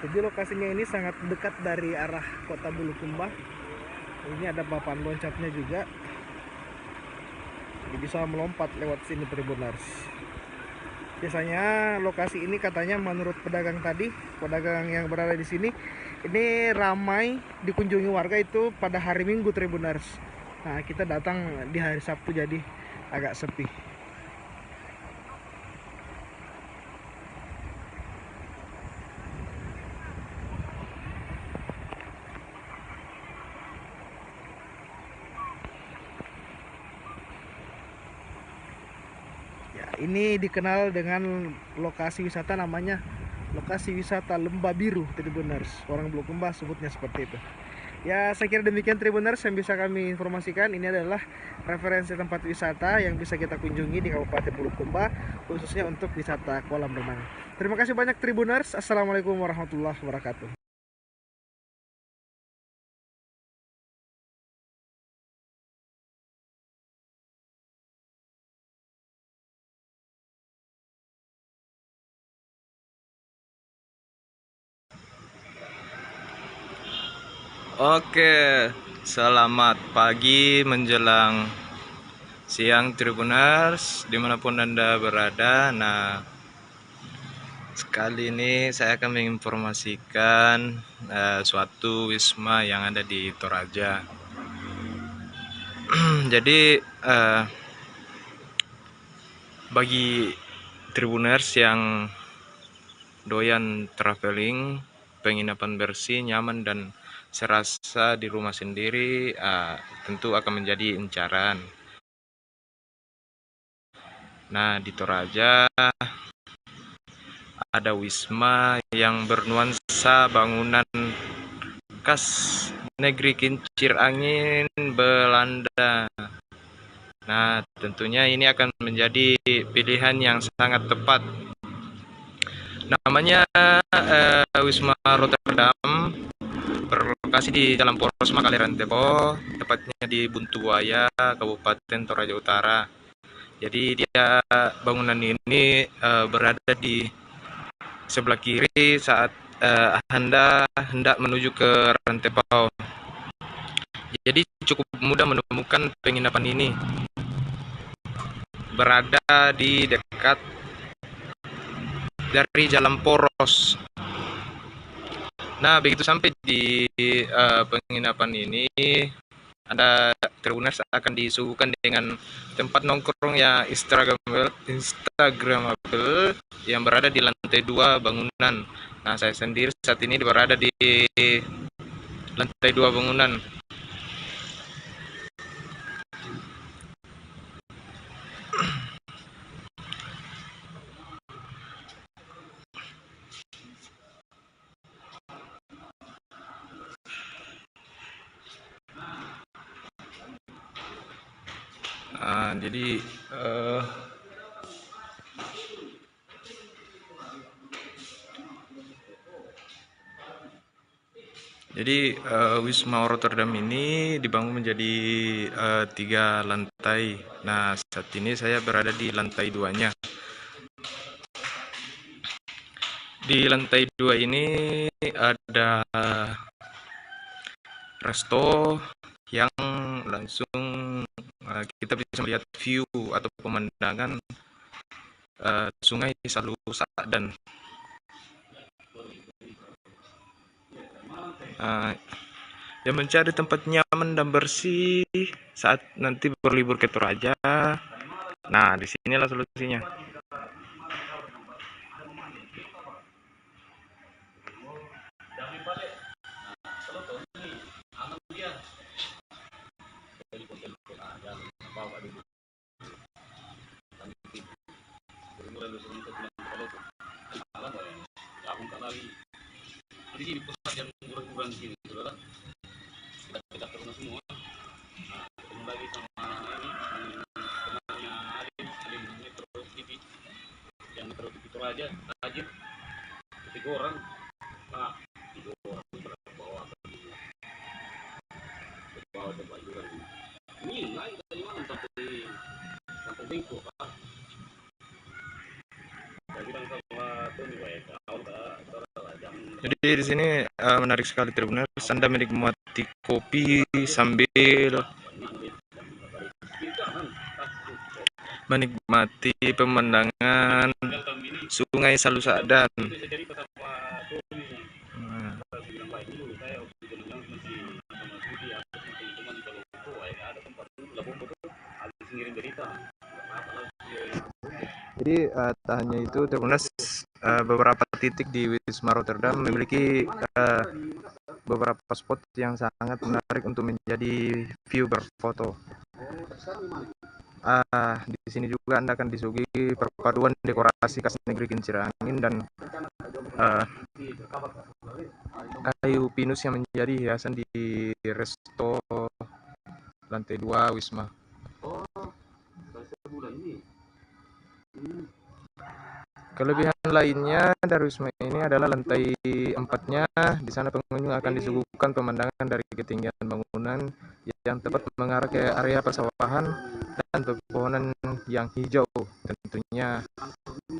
Speaker 10: Jadi lokasinya ini sangat dekat dari arah kota Bulukumba. Ini ada papan loncatnya juga. Jadi bisa melompat lewat sini Tribuners. Biasanya lokasi ini katanya menurut pedagang tadi, pedagang yang berada di sini, ini ramai dikunjungi warga itu pada hari Minggu Tribuners. Nah, kita datang di hari Sabtu jadi agak sepi. Ini dikenal dengan lokasi wisata namanya lokasi wisata Lembah Biru Tribuners. Orang Bulukumba sebutnya seperti itu. Ya, saya kira demikian Tribuners yang bisa kami informasikan. Ini adalah referensi tempat wisata yang bisa kita kunjungi di Kabupaten Bulukumba, khususnya untuk wisata kolam renang. Terima kasih banyak Tribuners. Assalamualaikum warahmatullahi wabarakatuh.
Speaker 9: Oke, selamat pagi menjelang siang Tribuners dimanapun Anda berada. Nah, sekali ini saya akan menginformasikan suatu wisma yang ada di Toraja. Jadi bagi Tribuners yang doyan traveling, penginapan bersih, nyaman dan serasa di rumah sendiri, tentu akan menjadi incaran. Nah, di Toraja ada wisma yang bernuansa bangunan khas negeri kincir angin Belanda. Nah, tentunya ini akan menjadi pilihan yang sangat tepat. Namanya Wisma Rotterdam, berlokasi di Jalan Poros Makaleran Tepo, tepatnya di Buntuwaya, Kabupaten Toraja Utara. Jadi dia bangunan ini berada di sebelah kiri saat Anda hendak menuju ke Rantepao. Jadi cukup mudah menemukan penginapan ini. Berada di dekat dari Jalan Poros. Nah, begitu sampai di penginapan ini, Anda Tribuners akan disuguhkan dengan tempat nongkrong yang instagramable yang berada di lantai 2 bangunan. Nah, saya sendiri saat ini berada di lantai 2 bangunan. Jadi Wisma Rotterdam ini dibangun menjadi 3 lantai. Nah, saat ini saya berada di lantai 2-nya. Di lantai 2 ini ada resto yang langsung kita bisa melihat view atau pemandangan Sungai Salusadan. Yang mencari tempat nyaman dan bersih saat nanti berlibur ke Toraja. Nah, disinilah solusinya.
Speaker 11: Di sini pusat yang kurang di sini, saudara. Kita ke rumah semua. Nah, ketemu lagi sama ini temannya Alim Metro TV, yang Metro TV Toraja, Tajib, 3 orang. Nah, 3 orang bawa tempat juga. Ini naik dari mana sampai Bengkok, Pak. Saya bilang sama Tony, kalau jam
Speaker 7: Jadi di sini menarik sekali Tribuners, Anda menikmati kopi sambil menikmati pemandangan Sungai Salusadan. Jadi tak hanya itu, Tribuners, beberapa titik di Wisma Rotterdam memiliki beberapa spot yang sangat menarik untuk menjadi view berfoto. Di sini juga Anda akan disuguhi perpaduan dekorasi khas negeri Kincir Angin dan kayu pinus yang menjadi hiasan di resto lantai 2 Wisma. Kelebihan lainnya dari Wisma ini adalah lantai 4-nya. Di sana pengunjung akan disuguhkan pemandangan dari ketinggian bangunan yang tepat mengarah ke area persawahan dan pepohonan yang hijau. Tentunya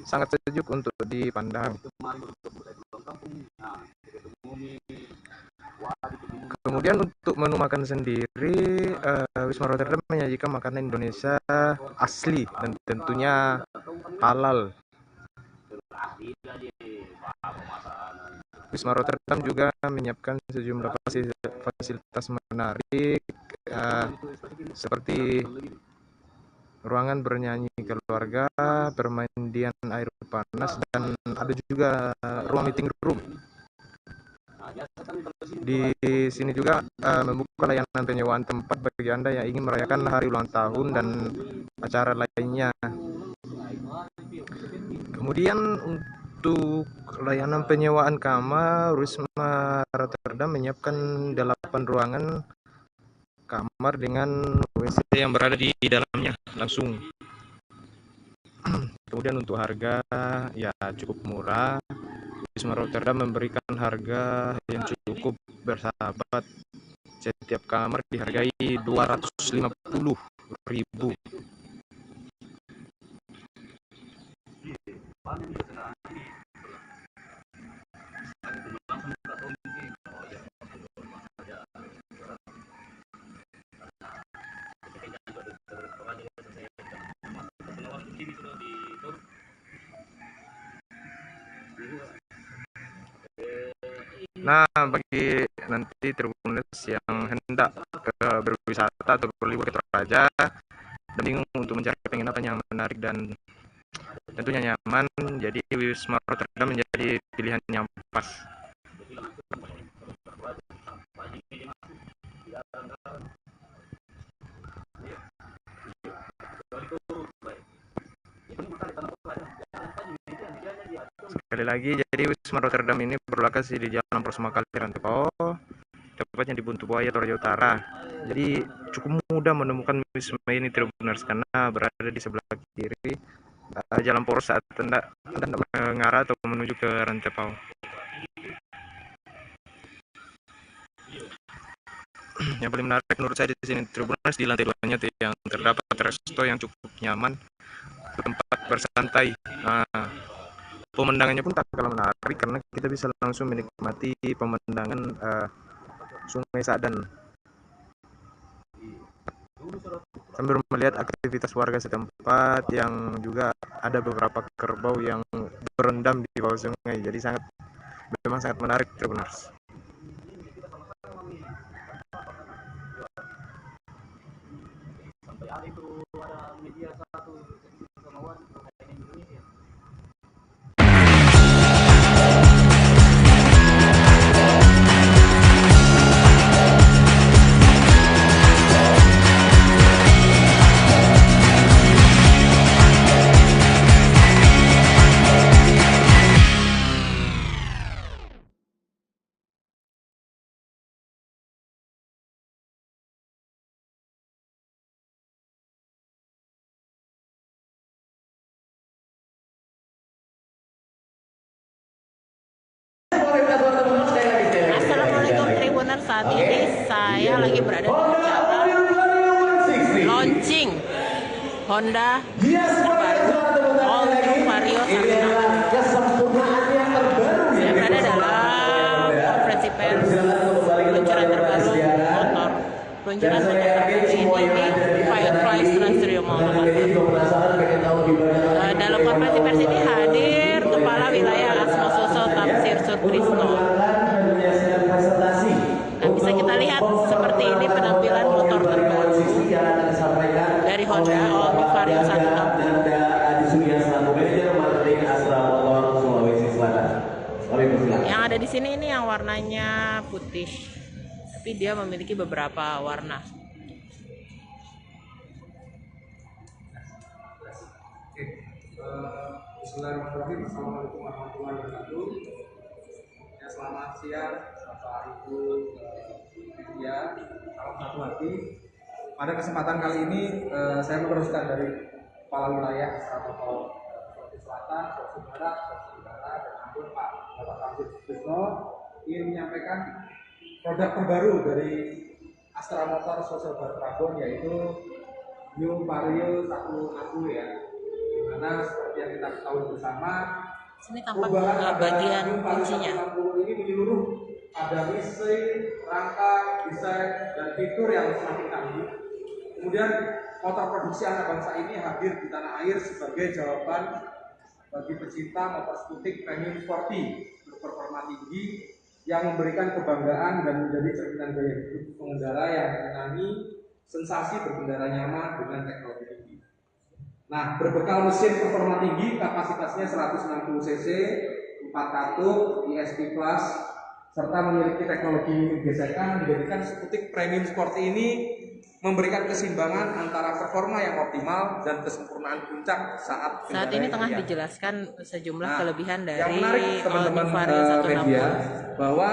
Speaker 7: sangat sejuk untuk dipandang. Kemudian untuk menu makan sendiri, Wisma Rotterdam menyajikan makanan Indonesia asli dan tentunya halal. Wisma Rotterdam juga menyiapkan sejumlah fasilitas menarik seperti ruangan bernyanyi keluarga, permandian air panas, dan ada juga ruang meeting room. Di sini juga membuka layanan penyewaan tempat bagi Anda yang ingin merayakan hari ulang tahun dan acara lainnya. Kemudian untuk layanan penyewaan kamar, Wisma Rotterdam menyiapkan 8 ruangan kamar dengan WC yang berada di dalamnya langsung. Kemudian untuk harga ya cukup murah. Wisma Rotterdam memberikan harga yang cukup bersahabat. Setiap kamar dihargai 250.000. Nah, bagi nanti Tribuners yang hendak berwisata atau berlibur ke Toraja dan bingung untuk mencari penginapan yang menarik dan tentunya nyaman, jadi Wisma Rotterdam menjadi pilihan yang pas. Sekali lagi, jadi Wisma Rotterdam ini berlokasi di Jalan Prosma Kali Rantepao, tepatnya di Buntu Buaya, Toraja Utara. Jadi cukup mudah menemukan Wisma ini Tribuners karena berada di sebelah kiri Jalan Poros saat Anda mengarah atau menuju ke Rantepao. Yang paling menarik menurut saya di sini Tribuners, di lantai 2-nya yang terdapat resto yang cukup nyaman, tempat bersantai. Pemandangannya pun tak kalah menarik karena kita bisa langsung menikmati pemandangan Sungai Sadan sambil melihat aktivitas warga setempat yang juga ada beberapa kerbau yang berendam di bawah sungai. Jadi memang sangat menarik Tribuners.
Speaker 12: Assalamualaikum Tribuners, saat ini saya lagi berada di acara launching Honda terbaru All New Vario 160. Saya berada dalam
Speaker 8: peluncuran senjata baru ini di Fireflies Trans Studio Mall Makassar. Dalam konferensi pers ini hadir Kepala Wilayah Asma Suso Tamsir Sutrisno. Nah, bisa kita lihat seperti ini penampilan motor terbaru dari Honda All Vario 160. Yang ada di sini ini yang warnanya putih, tapi dia memiliki beberapa warna.
Speaker 13: Bismillahirrahmanirrahim. Assalamualaikum warahmatullahi wabarakatuh. Ya, selamat siang Bapak Ibu media, salam satu hati. Pada kesempatan kali ini saya meneruskan dari Kepala Wilayah Astra Sulawesi Selatan, Sulawesi Barat, Sulawesi Tenggara, dan Ambon Pak Bapak Tamsir Sutrisno ingin menyampaikan produk terbaru dari Astra Motor Social Bar Prabon, yaitu New Vario 160 ya. Dimana seperti yang kita ketahui bersama,
Speaker 8: sini tampak bagian kuncinya.
Speaker 13: Ini menyeluruh, ada mesin, rangka, desain, dan fitur yang semakin canggih. Kemudian motor produksi anak bangsa ini hadir di tanah air sebagai jawaban bagi pecinta motor skutik premium sporty berperforma tinggi yang memberikan kebanggaan dan menjadi cerminan gaya hidup pengendara yang menyenangi sensasi berkendara nyaman dengan teknologi tinggi. Nah, berbekal mesin performa tinggi, kapasitasnya 160 cc, 4 katup, ESP Plus, serta memiliki teknologi minim gesekan, menjadikan skutik premium sport ini memberikan keseimbangan antara performa yang optimal dan kesempurnaan puncak saat
Speaker 8: ini tengah dijelaskan sejumlah kelebihan dari
Speaker 13: yang menarik teman-teman media bahwa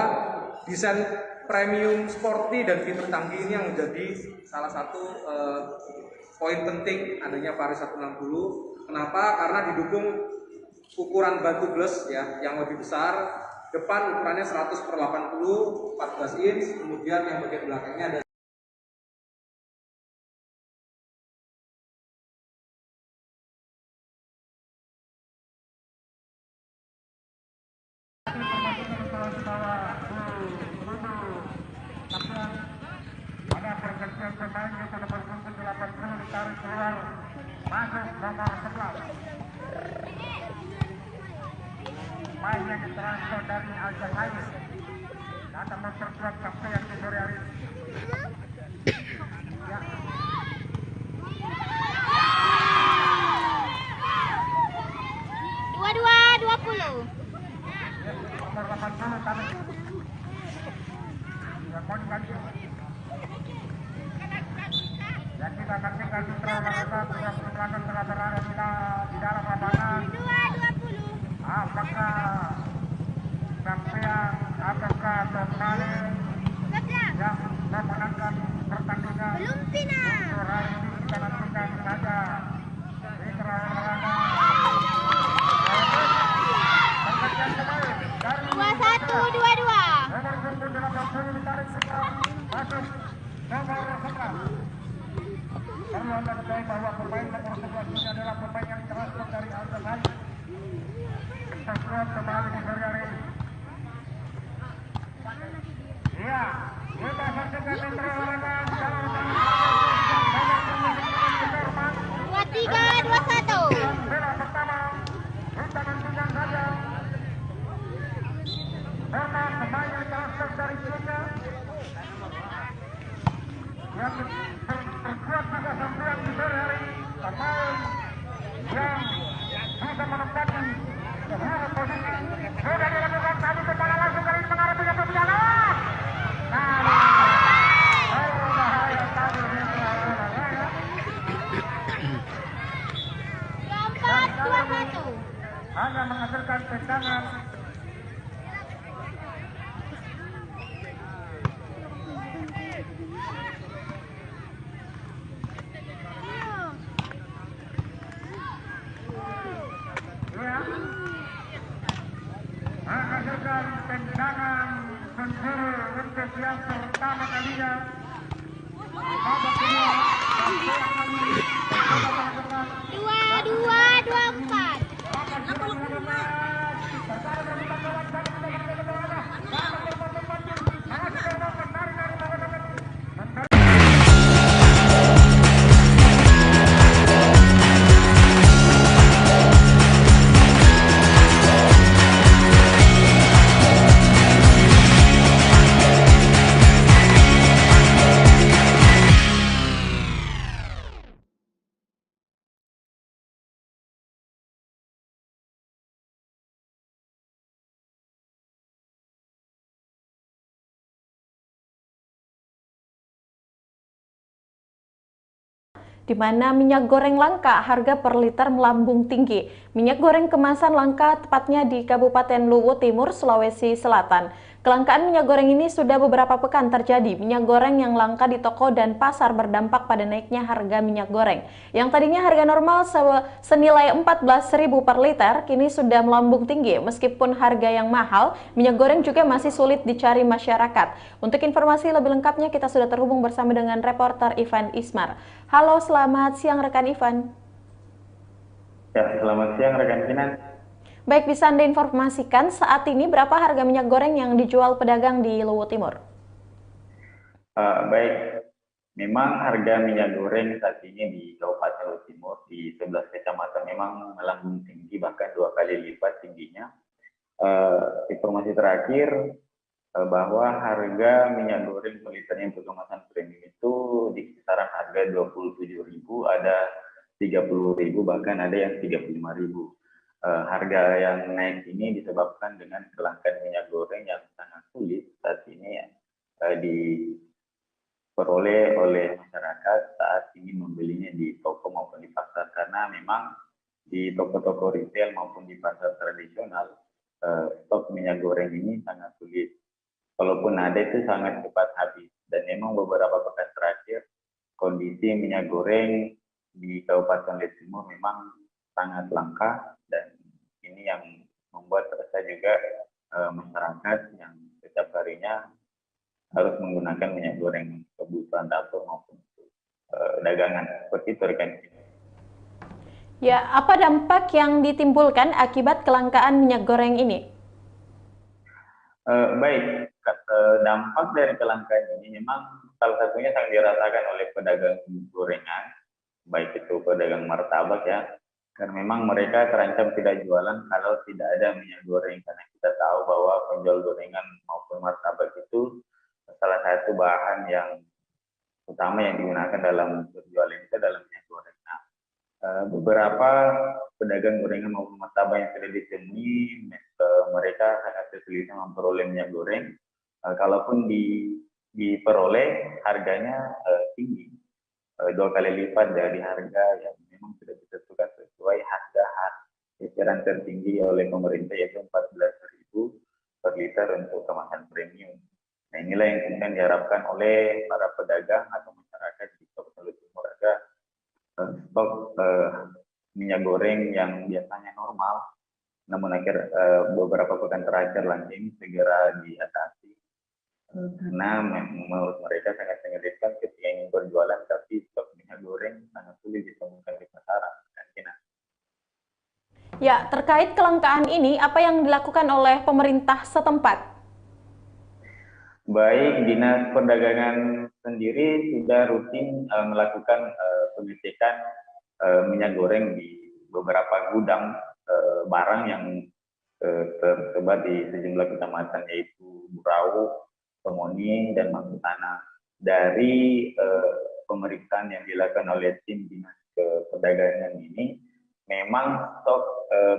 Speaker 13: desain premium sporty dan fitur canggih ini yang menjadi salah satu poin penting adanya Vario 160. Kenapa? Karena didukung ukuran batu bles ya yang lebih besar. Depan ukurannya 100/80 14 inch, kemudian yang bagian belakangnya ada
Speaker 3: ada pergantian pemain di nomor 80 ditarik keluar, masuk nomor 11. Pemain yang ditransfer dari Aljazair datang memperkuat capaian di sore hari ini. Ya.
Speaker 14: Dua 20.
Speaker 3: Nomor 80 kami. Yang mau diganti. Dan kita akan tinggal di Makassar yang belakang telah berada di dalam lapangan.
Speaker 14: 2-20.
Speaker 3: Apakah sampean ataukah pemain yang memenangkan pertandingan?
Speaker 14: Belum final.
Speaker 3: Untuk hari ini kita nantikan saja di terang-terangan.
Speaker 14: 21-22.
Speaker 3: Nomor 80 ditarik sekarang masuk nomor 11. Perlu Anda ketahui bahwa pemain nomor 11 ini adalah pemain yang transfer dari Aljazair. Terkuat kembali di sore hari ini. Iya, kita saksikan perlawanan
Speaker 14: 23-21.
Speaker 3: Bola pertama, kita nantikan saja. Karena pemain yang transfer dari China yang terkuat juga sampai di sore hari ini, pemain yang bisa menempati seluruh posisi. Sudah dilakukan tadi kepala langsung dari mengarah tiga perjalanan. Bahaya tadi.
Speaker 14: 24-21.
Speaker 3: Hanya menghasilkan tendangan. Menghasilkan tendangan penjuru untuk yang pertama kalinya. Babak kedua, sampai kali ini.
Speaker 14: 22-24.
Speaker 15: di mana minyak goreng langka, harga per liter melambung tinggi. Minyak goreng kemasan langka tepatnya di Kabupaten Luwu Timur, Sulawesi Selatan. Kelangkaan minyak goreng ini sudah beberapa pekan terjadi. Minyak goreng yang langka di toko dan pasar berdampak pada naiknya harga minyak goreng. Yang tadinya harga normal senilai 14.000 per liter, kini sudah melambung tinggi. Meskipun harga yang mahal, minyak goreng juga masih sulit dicari masyarakat. Untuk informasi lebih lengkapnya, kita sudah terhubung bersama dengan reporter Ivan Ismar. Halo, selamat siang rekan Ivan.
Speaker 16: Ya, selamat siang rekan Kinan.
Speaker 15: Baik, bisa Anda informasikan saat ini berapa harga minyak goreng yang dijual pedagang di Luwu Timur?
Speaker 16: Baik, memang harga minyak goreng saat ini di Kabupaten Luwu Timur di 11 kecamatan memang melambung tinggi, bahkan 2 kali lipat tingginya. Informasi terakhir bahwa harga minyak goreng per liternya untuk kemasan premium itu di kisaran harga 27.000, ada 30.000, bahkan ada yang 35.000. Harga yang naik ini disebabkan dengan kelangkaan minyak goreng yang sangat sulit saat ini diperoleh oleh masyarakat saat ini membelinya di toko maupun di pasar, karena memang di toko-toko retail maupun di pasar tradisional stok minyak goreng ini sangat sulit. Kalaupun ada itu sangat cepat habis, dan memang beberapa pekan terakhir kondisi minyak goreng di Kabupaten Luwu Timur memang sangat langka, dan ini yang membuat resah juga masyarakat yang setiap harinya harus menggunakan minyak goreng kebutuhan dapur maupun dagangan. Seperti itu rekan.
Speaker 15: Ya, apa dampak yang ditimbulkan akibat kelangkaan minyak goreng ini?
Speaker 16: Baik, dampak dari kelangkaan ini memang salah satunya sangat dirasakan oleh pedagang gorengan, baik itu pedagang martabak ya, karena memang mereka terancam tidak jualan kalau tidak ada minyak goreng, karena kita tahu bahwa penjual gorengan maupun martabak itu salah satu bahan yang utama yang digunakan dalam berjualan itu adalah minyak goreng. Nah, beberapa pedagang gorengan maupun martabak yang sudah ditemui, mereka sangat kesulitan memperoleh minyak goreng. Kalaupun diperoleh, harganya tinggi, 2 kali lipat dari harga yang memang sudah ditentukan sesuai harga eceran tertinggi oleh pemerintah, yaitu 14.000 per liter untuk kemasan premium. Nah, inilah yang kemudian diharapkan oleh para pedagang atau masyarakat di Kabupaten Luwu Timur agar stok minyak goreng yang biasanya normal, namun beberapa pekan terakhir langka ini segera diatasi. Karena menurut mereka sangat menyulitkan ketika ingin berjualan, tapi stok minyak goreng sangat sulit ditemukan di pasaran.
Speaker 15: Ya, terkait kelangkaan ini, apa yang dilakukan oleh pemerintah setempat?
Speaker 16: Baik, Dinas Perdagangan sendiri sudah rutin melakukan pengecekan minyak goreng di beberapa gudang barang yang tersebar di sejumlah kecamatan, yaitu Burau, Pemoni, dan Maksutana. Dari pemeriksaan yang dilakukan oleh tim Dinas Perdagangan ini, memang stok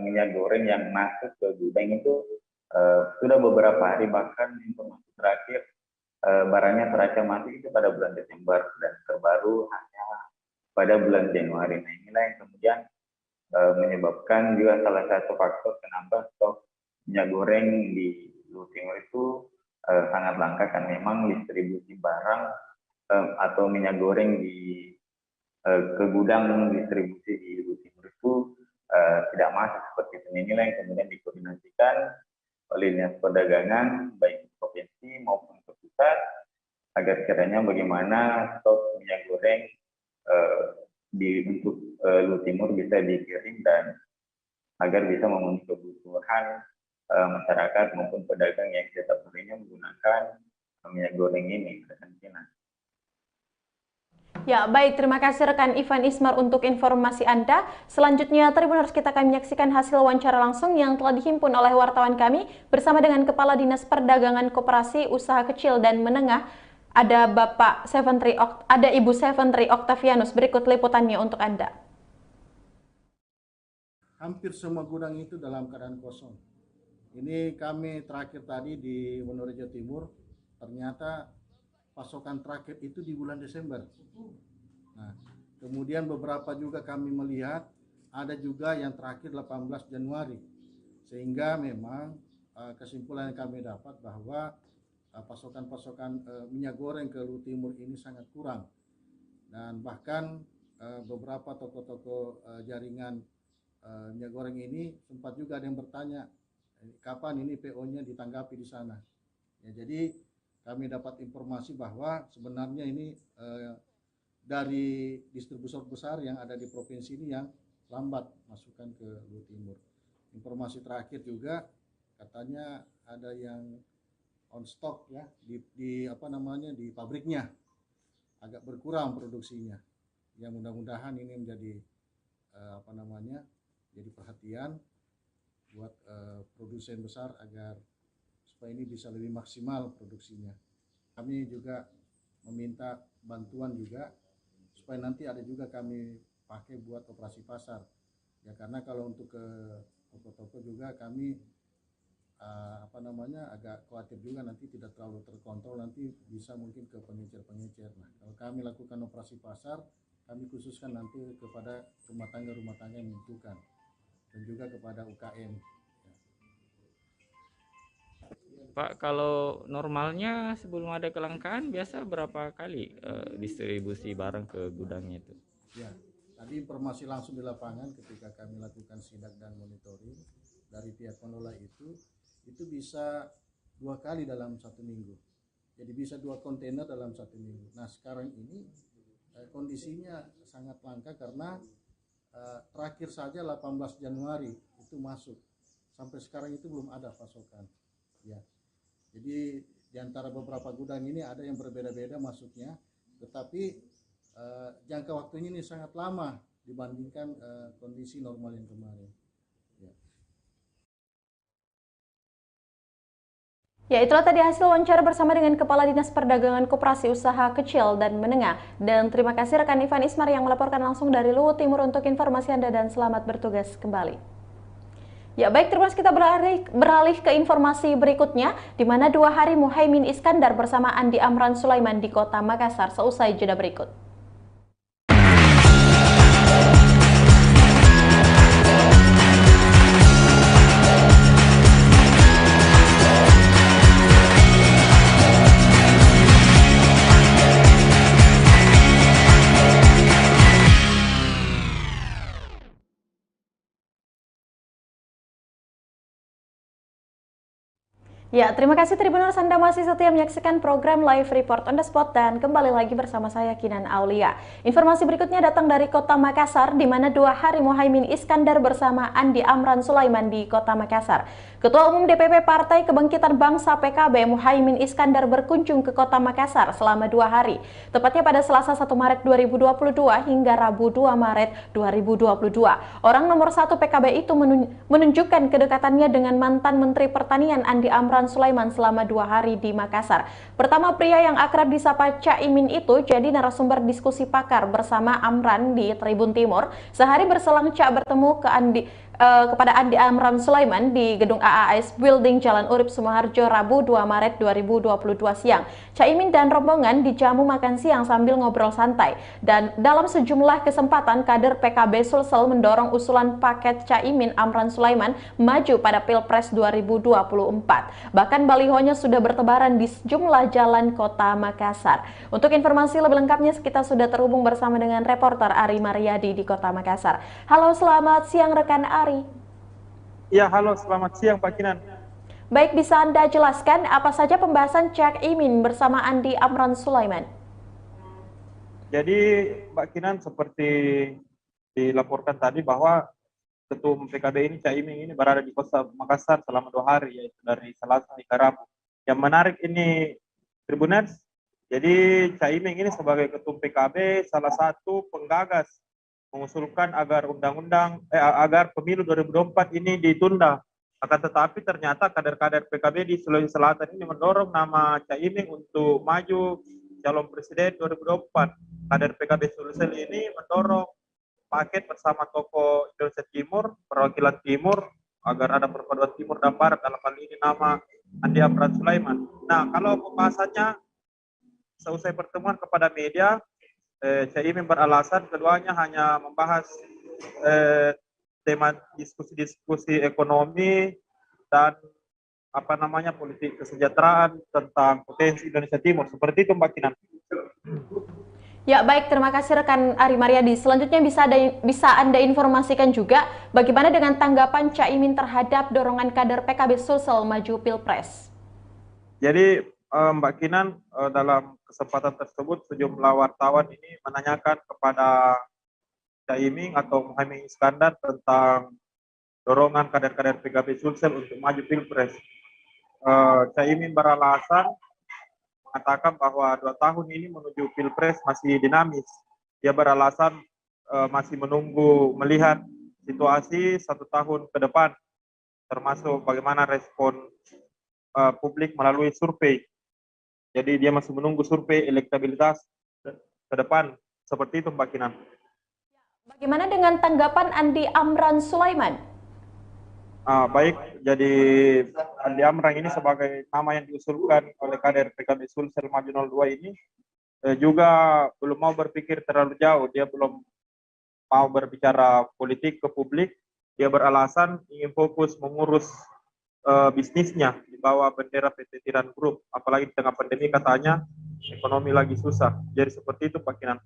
Speaker 16: minyak goreng yang masuk ke gudang itu sudah beberapa hari, bahkan informasi terakhir barangnya terancam mati itu pada bulan Desember, dan terbaru hanya pada bulan Januari. Nah, inilah yang kemudian menyebabkan juga salah satu faktor kenapa stok minyak goreng di Luwu Timur itu sangat langka, kan memang distribusi barang atau minyak goreng ke gudang distribusi di Luwu Timur itu tidak masuk seperti itu. Inilah yang kemudian dikoordinasikan oleh Dinas Perdagangan baik provinsi maupun ke pusat, agar kiranya bagaimana stok minyak goreng untuk Luwu Timur bisa dikirim, dan agar bisa memenuhi kebutuhan masyarakat maupun pedagang yang setiap harinya menggunakan minyak goreng ini.
Speaker 15: Ya, baik. Terima kasih rekan Ivan Ismar untuk informasi Anda. Selanjutnya, Tribuners, kita akan menyaksikan hasil wawancara langsung yang telah dihimpun oleh wartawan kami bersama dengan Kepala Dinas Perdagangan Koperasi Usaha Kecil dan Menengah. Ada Ibu Seventri Octavianus. Berikut liputannya untuk Anda.
Speaker 17: Hampir semua gudang itu dalam keadaan kosong. Ini kami terakhir tadi di Wonorejo Timur, ternyata pasokan terakhir itu di bulan Desember. Nah, Kemudian beberapa juga kami melihat ada juga yang terakhir 18 Januari. Sehingga memang kesimpulan yang kami dapat bahwa pasokan-pasokan minyak goreng ke Luwu Timur ini sangat kurang. Dan bahkan beberapa toko-toko jaringan minyak goreng ini sempat juga ada yang bertanya kapan ini PO-nya ditanggapi di sana. Ya, jadi kami dapat informasi bahwa sebenarnya ini dari distributor besar yang ada di provinsi ini yang lambat masukkan ke Luwu Timur. Informasi terakhir juga katanya ada yang on stock ya di pabriknya agak berkurang produksinya. Ya mudah-mudahan ini menjadi jadi perhatian buat produsen besar agar supaya ini bisa lebih maksimal produksinya. Kami juga meminta bantuan juga supaya nanti ada juga kami pakai buat operasi pasar. Ya karena kalau untuk ke toko-toko juga kami agak khawatir juga nanti tidak terlalu terkontrol, nanti bisa mungkin ke pengecer-pengecer. Nah, kalau kami lakukan operasi pasar, kami khususkan nanti kepada rumah tangga yang membutuhkan dan juga kepada UKM.
Speaker 9: Pak, kalau normalnya sebelum ada kelangkaan biasa berapa kali distribusi barang ke gudangnya itu?
Speaker 17: Ya, tadi informasi langsung di lapangan ketika kami lakukan sidak dan monitoring dari pihak pengelola itu bisa 2 kali dalam 1 minggu. Jadi bisa 2 kontainer dalam 1 minggu. Nah sekarang ini kondisinya sangat langka karena terakhir saja 18 Januari itu masuk. Sampai sekarang itu belum ada pasokan. Ya. Jadi di antara beberapa gudang ini ada yang berbeda-beda masuknya, tetapi jangka waktunya ini sangat lama dibandingkan kondisi normal yang kemarin.
Speaker 15: Ya, itulah tadi hasil wawancara bersama dengan Kepala Dinas Perdagangan Koperasi Usaha Kecil dan Menengah. Dan terima kasih rekan Ivan Ismar yang melaporkan langsung dari Luwu Timur untuk informasi Anda dan selamat bertugas kembali. Ya baik, terus kita beralih ke informasi berikutnya, di mana 2 hari Muhaimin Iskandar bersama Andi Amran Sulaiman di Kota Makassar seusai jeda berikut. Ya, terima kasih Tribuners, Anda masih setia menyaksikan program Live Report on the Spot dan kembali lagi bersama saya Kinan Aulia. Informasi berikutnya datang dari Kota Makassar, di mana 2 hari Muhaimin Iskandar bersama Andi Amran Sulaiman di Kota Makassar. Ketua Umum DPP Partai Kebangkitan Bangsa PKB Muhaimin Iskandar berkunjung ke Kota Makassar selama 2 hari, tepatnya pada Selasa 1 Maret 2022 hingga Rabu 2 Maret 2022. Orang nomor 1 PKB itu menunjukkan kedekatannya dengan mantan Menteri Pertanian Andi Amran Sulaiman selama 2 hari di Makassar. Pertama, pria yang akrab disapa Caimin itu jadi narasumber diskusi pakar bersama Amran di Tribun Timur. Sehari berselang Cak bertemu kepada Andi Amran Sulaiman di gedung AAS Building Jalan Urip Sumoharjo Rabu 2 Maret 2022 siang. Caimin dan rombongan dijamu makan siang sambil ngobrol santai. Dan dalam sejumlah kesempatan, kader PKB Sulsel mendorong usulan paket Caimin Amran Sulaiman maju pada Pilpres 2024. Bahkan balihonya sudah bertebaran di sejumlah jalan Kota Makassar. Untuk informasi lebih lengkapnya, kita sudah terhubung bersama dengan reporter Ari Mariadi di Kota Makassar. Halo, selamat siang rekan Ari.
Speaker 18: Ya, halo, selamat siang Pak Kinan.
Speaker 15: Baik, bisa Anda jelaskan apa saja pembahasan Caimin bersama Andi Amran Sulaiman?
Speaker 18: Jadi Pak Kinan, seperti dilaporkan tadi bahwa Ketua Umum PKB ini Caimin ini berada di Kota Makassar selama 2 hari, yaitu dari Selasa hingga Rabu. Yang menarik ini Tribuners, jadi Caimin ini sebagai Ketua PKB salah satu penggagas mengusulkan agar agar pemilu 2024 ini ditunda. Akan tetapi ternyata kader-kader PKB di Sulawesi Selatan ini mendorong nama Caimin untuk maju calon presiden 2024. Kader PKB Sulawesi ini mendorong paket bersama tokoh Indonesia Timur, perwakilan Timur, agar ada perpaduan Timur dan Barat, dalam hal ini nama Andi Amran Sulaiman. Nah, kalau pembahasannya seusai pertemuan kepada media, Caimin beralasan keduanya hanya membahas tema diskusi-diskusi ekonomi dan politik kesejahteraan tentang potensi Indonesia Timur. Seperti itu Mbak Kinan.
Speaker 15: Ya baik, terima kasih rekan Ari Mariadi. Selanjutnya bisa Anda informasikan juga bagaimana dengan tanggapan Caimin terhadap dorongan kader PKB Sulsel maju Pilpres.
Speaker 18: Jadi Mbak Kinan, dalam kesempatan tersebut sejumlah wartawan ini menanyakan kepada Caimin atau Muhaimin Iskandar tentang dorongan kader-kader PKB Sulsel untuk maju Pilpres. Caimin beralasan mengatakan bahwa 2 tahun ini menuju Pilpres masih dinamis. Dia beralasan masih menunggu melihat situasi 1 tahun ke depan, termasuk bagaimana respon publik melalui survei. Jadi dia masih menunggu survei elektabilitas ke depan. Seperti itu Mbak Kinan.
Speaker 15: Bagaimana dengan tanggapan Andi Amran Sulaiman?
Speaker 18: Baik, jadi Andi Amran ini sebagai nama yang diusulkan oleh kader PKB Sulsel Maju 02 ini juga belum mau berpikir terlalu jauh. Dia belum mau berbicara politik ke publik. Dia beralasan ingin fokus mengurus bisnisnya di bawah bendera PT Tiran Group. Apalagi di tengah pandemi katanya ekonomi lagi susah. Jadi seperti itu Pak Kinan.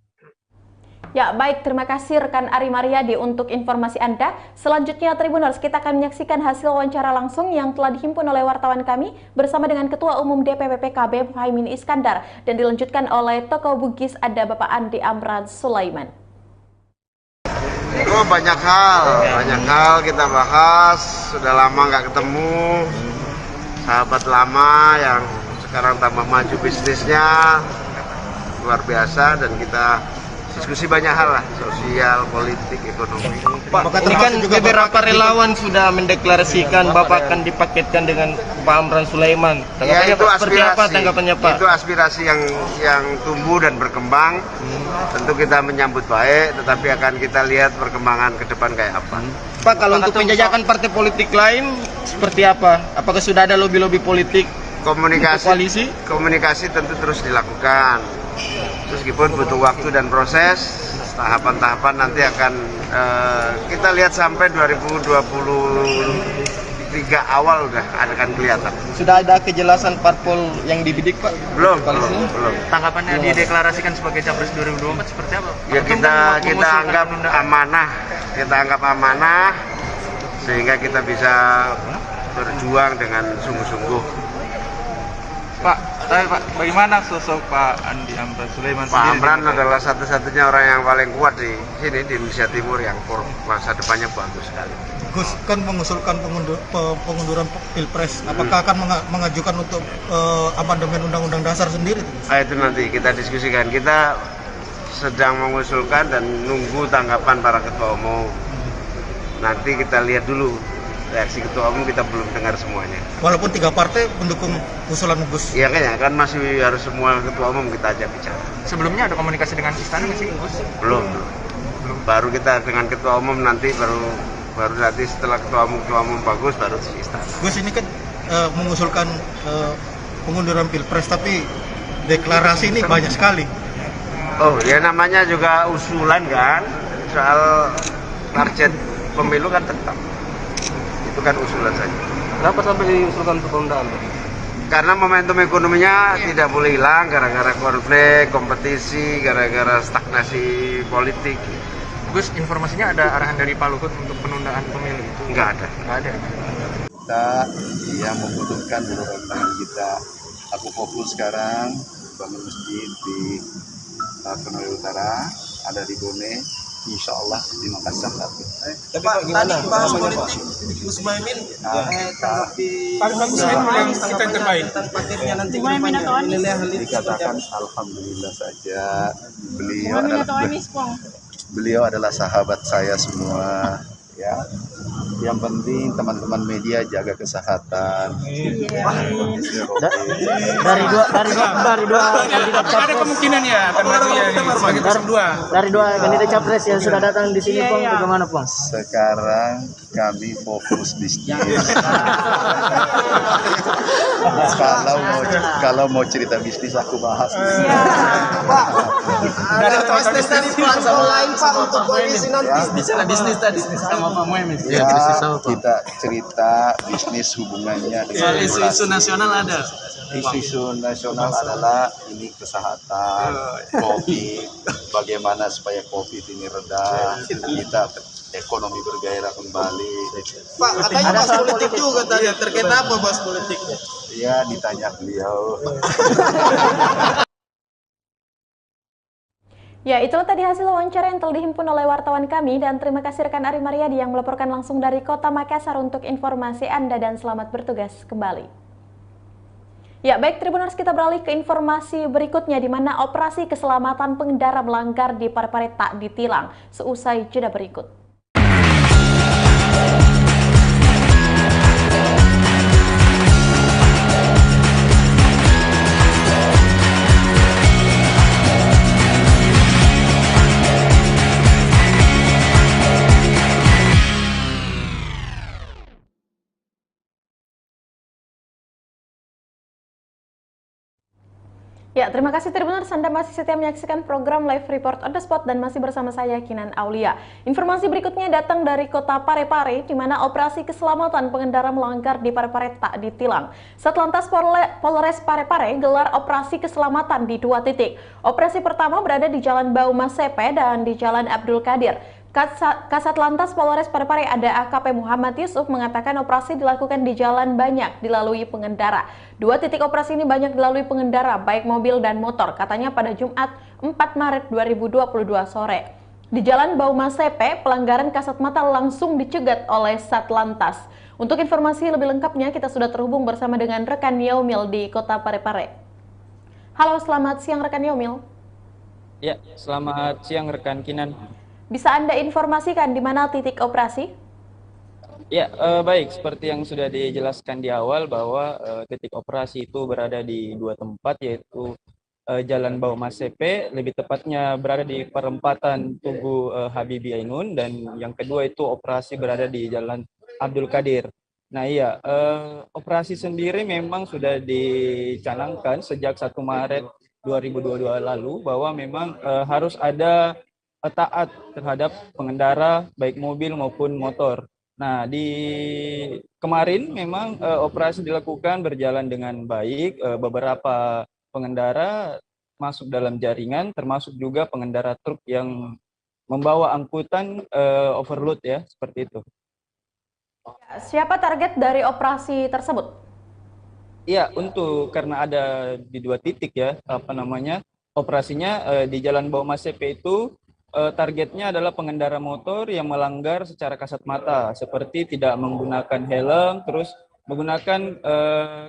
Speaker 15: Ya baik, terima kasih rekan Ari Mariadi untuk informasi Anda. Selanjutnya Tribuners, kita akan menyaksikan hasil wawancara langsung yang telah dihimpun oleh wartawan kami bersama dengan Ketua Umum DPP PKB Muhaimin Iskandar dan dilanjutkan oleh tokoh Bugis ada Bapak Andi Amran Sulaiman.
Speaker 19: Banyak hal kita bahas, sudah lama nggak ketemu, sahabat lama yang sekarang tambah maju bisnisnya, luar biasa, dan kita diskusi banyak hal lah, sosial, politik, ekonomi.
Speaker 7: Pak, ini kan beberapa relawan sudah mendeklarasikan Bapak akan dipaketkan dengan Pak Amran Sulaiman.
Speaker 19: Ya, itu
Speaker 7: seperti apa tanggapannya Pak?
Speaker 19: Itu aspirasi yang tumbuh dan berkembang. Tentu kita menyambut baik, tetapi akan kita lihat perkembangan ke depan kayak apa.
Speaker 7: Pak, kalau untuk penjajakan partai politik lain seperti apa? Apakah sudah ada lobby-lobby politik?
Speaker 19: Komunikasi tentu terus dilakukan. Meskipun butuh waktu dan proses, tahapan-tahapan nanti akan kita lihat sampai 2023 awal udah akan kelihatan.
Speaker 7: Sudah ada kejelasan parpol yang dibidik Pak?
Speaker 19: Belum.
Speaker 20: Tanggapannya dideklarasikan sebagai capres 2024 seperti apa?
Speaker 19: Ya kita anggap amanah, sehingga kita bisa berjuang dengan sungguh-sungguh.
Speaker 9: Pak, bagaimana sosok Pak Andi Amran Sulaiman?
Speaker 19: Pak Amran adalah satu-satunya orang yang paling kuat di sini, di Indonesia Timur, yang masa depannya bagus sekali.
Speaker 21: Gus kan mengusulkan pengunduran Pilpres, apakah akan mengajukan untuk amandemen Undang-Undang Dasar sendiri?
Speaker 19: Itu nanti kita diskusikan. Kita sedang mengusulkan dan nunggu tanggapan para ketua umum. Nanti kita lihat dulu reaksi ketua umum, kita belum dengar semuanya.
Speaker 21: Walaupun 3 partai mendukung usulan Gus.
Speaker 19: Iya kayaknya kan masih harus semua ketua umum kita ajak bicara.
Speaker 20: Sebelumnya ada komunikasi dengan Istana nggak sih Gus?
Speaker 19: Belum. Baru kita dengan ketua umum nanti baru nanti setelah ketua umum bagus baru Istana.
Speaker 21: Gus ini kan mengusulkan pengunduran Pilpres, tapi deklarasi ini banyak sekali.
Speaker 19: Oh ya, namanya juga usulan kan, soal target pemilu kan tetap. Itu kan usulan saja.
Speaker 7: Kenapa sampai diusulkan untuk penundaan?
Speaker 19: Karena momentum ekonominya tidak boleh hilang gara-gara konflik, kompetisi, gara-gara stagnasi politik.
Speaker 20: Gus, informasinya ada arahan dari Pak Luhut untuk penundaan pemilu itu?
Speaker 19: Nggak ada.
Speaker 4: Kita yang membutuhkan beberapa kita. Aku fokus sekarang bangun masjid di Konowe Utara, ada di Bone. Insya Allah di Makassar.
Speaker 7: Tapi Pak, gimana? Tadi bahas politik, Gus Muhaimin tanggapi
Speaker 21: yang kita terbaik.
Speaker 7: Paketnya nanti
Speaker 4: Dikatakan alhamdulillah saja, beliau adalah sahabat saya semua. Ya, yang penting teman-teman media jaga kesehatan.
Speaker 7: Dari dua kandidat capres.
Speaker 21: Ada kemungkinan ya akan maju ya sebagai 02.
Speaker 7: Dari 2 kandidat capres yang sudah datang di sini, Pong, bagaimana, Pong?
Speaker 4: Sekarang Kami fokus bisnis. Kalau mau cerita bisnis aku bahas.
Speaker 21: Pak, ada bisnis tadi Pak sama lain Pak untuk koalisi nanti.
Speaker 4: Bicara bisnis tadi sama Pak Muhammad. Ya, kita cerita bisnis hubungannya dengan isu nasional ada. Isu-isu nasional adalah ini kesehatan, COVID, bagaimana supaya COVID ini reda, kita ekonomi bergairah kembali.
Speaker 21: Pak, katanya bahas politik juga tadi, terkait apa bahas politik?
Speaker 4: Ya, ditanya beliau.
Speaker 15: Ya, itulah tadi hasil wawancara yang telah dihimpun oleh wartawan kami, dan terima kasih rekan Ari Mariadi yang melaporkan langsung dari Kota Makassar untuk informasi Anda, dan selamat bertugas kembali. Ya, baik Tribuners, kita beralih ke informasi berikutnya, di mana operasi keselamatan pengendara melanggar di Parepare tak ditilang. Seusai jeda berikut. Ya, terima kasih Tribuners, Anda masih setia menyaksikan program Live Report on the Spot dan masih bersama saya Kinan Aulia. Informasi berikutnya datang dari Kota Parepare, di mana operasi keselamatan pengendara melanggar di Parepare tak ditilang. Satlantas Polres Parepare gelar operasi keselamatan di 2 titik. Operasi pertama berada di Jalan Bau Masepe dan di Jalan Abdul Qadir. Kasat Lantas Polres Parepare ada AKP Muhammad Yusuf mengatakan operasi dilakukan di jalan banyak dilalui pengendara. 2 titik operasi ini banyak dilalui pengendara, baik mobil dan motor, katanya pada Jumat 4 Maret 2022 sore. Di Jalan Bau Masepe, pelanggaran kasat mata langsung dicegat oleh Satlantas. Untuk informasi lebih lengkapnya, kita sudah terhubung bersama dengan rekan Yaumil di Kota Parepare. Halo, selamat siang rekan Yaumil.
Speaker 9: Ya, selamat siang rekan Kinan.
Speaker 15: Bisa Anda informasikan di mana titik operasi?
Speaker 9: Ya, baik. Seperti yang sudah dijelaskan di awal bahwa titik operasi itu berada di 2 tempat, yaitu Jalan Bau Masepe, lebih tepatnya berada di perempatan Tugu Habibie Ainun, dan yang kedua itu operasi berada di Jalan Abdul Qadir. Nah iya, operasi sendiri memang sudah dicanangkan sejak 1 Maret 2022 lalu bahwa memang harus ada taat terhadap pengendara baik mobil maupun motor. Nah, di kemarin memang operasi dilakukan berjalan dengan baik. Beberapa pengendara masuk dalam jaringan, termasuk juga pengendara truk yang membawa angkutan overload ya, seperti itu.
Speaker 15: Siapa target dari operasi tersebut?
Speaker 9: Iya, karena ada di 2 titik ya, operasinya di Jalan Bau Masepe itu targetnya adalah pengendara motor yang melanggar secara kasat mata, seperti tidak menggunakan helm, terus menggunakan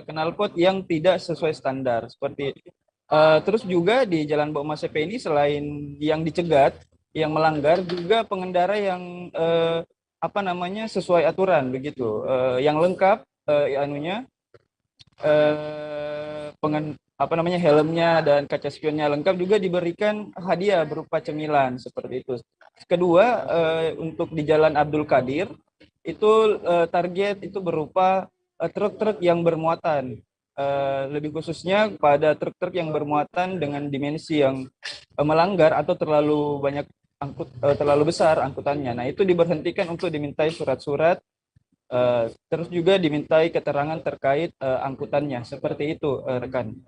Speaker 9: knalpot yang tidak sesuai standar, seperti terus juga di Jalan Bau Masepe ini selain yang dicegat, yang melanggar juga pengendara yang sesuai aturan begitu, yang lengkap helmnya dan kaca spionnya lengkap, juga diberikan hadiah berupa cemilan seperti itu. Kedua, untuk di Jalan Abdul Qadir itu target itu berupa truk-truk yang bermuatan, lebih khususnya pada truk-truk yang bermuatan dengan dimensi yang melanggar atau terlalu besar angkutannya. Nah, itu diberhentikan untuk dimintai surat-surat, terus juga dimintai keterangan terkait angkutannya, seperti itu rekan.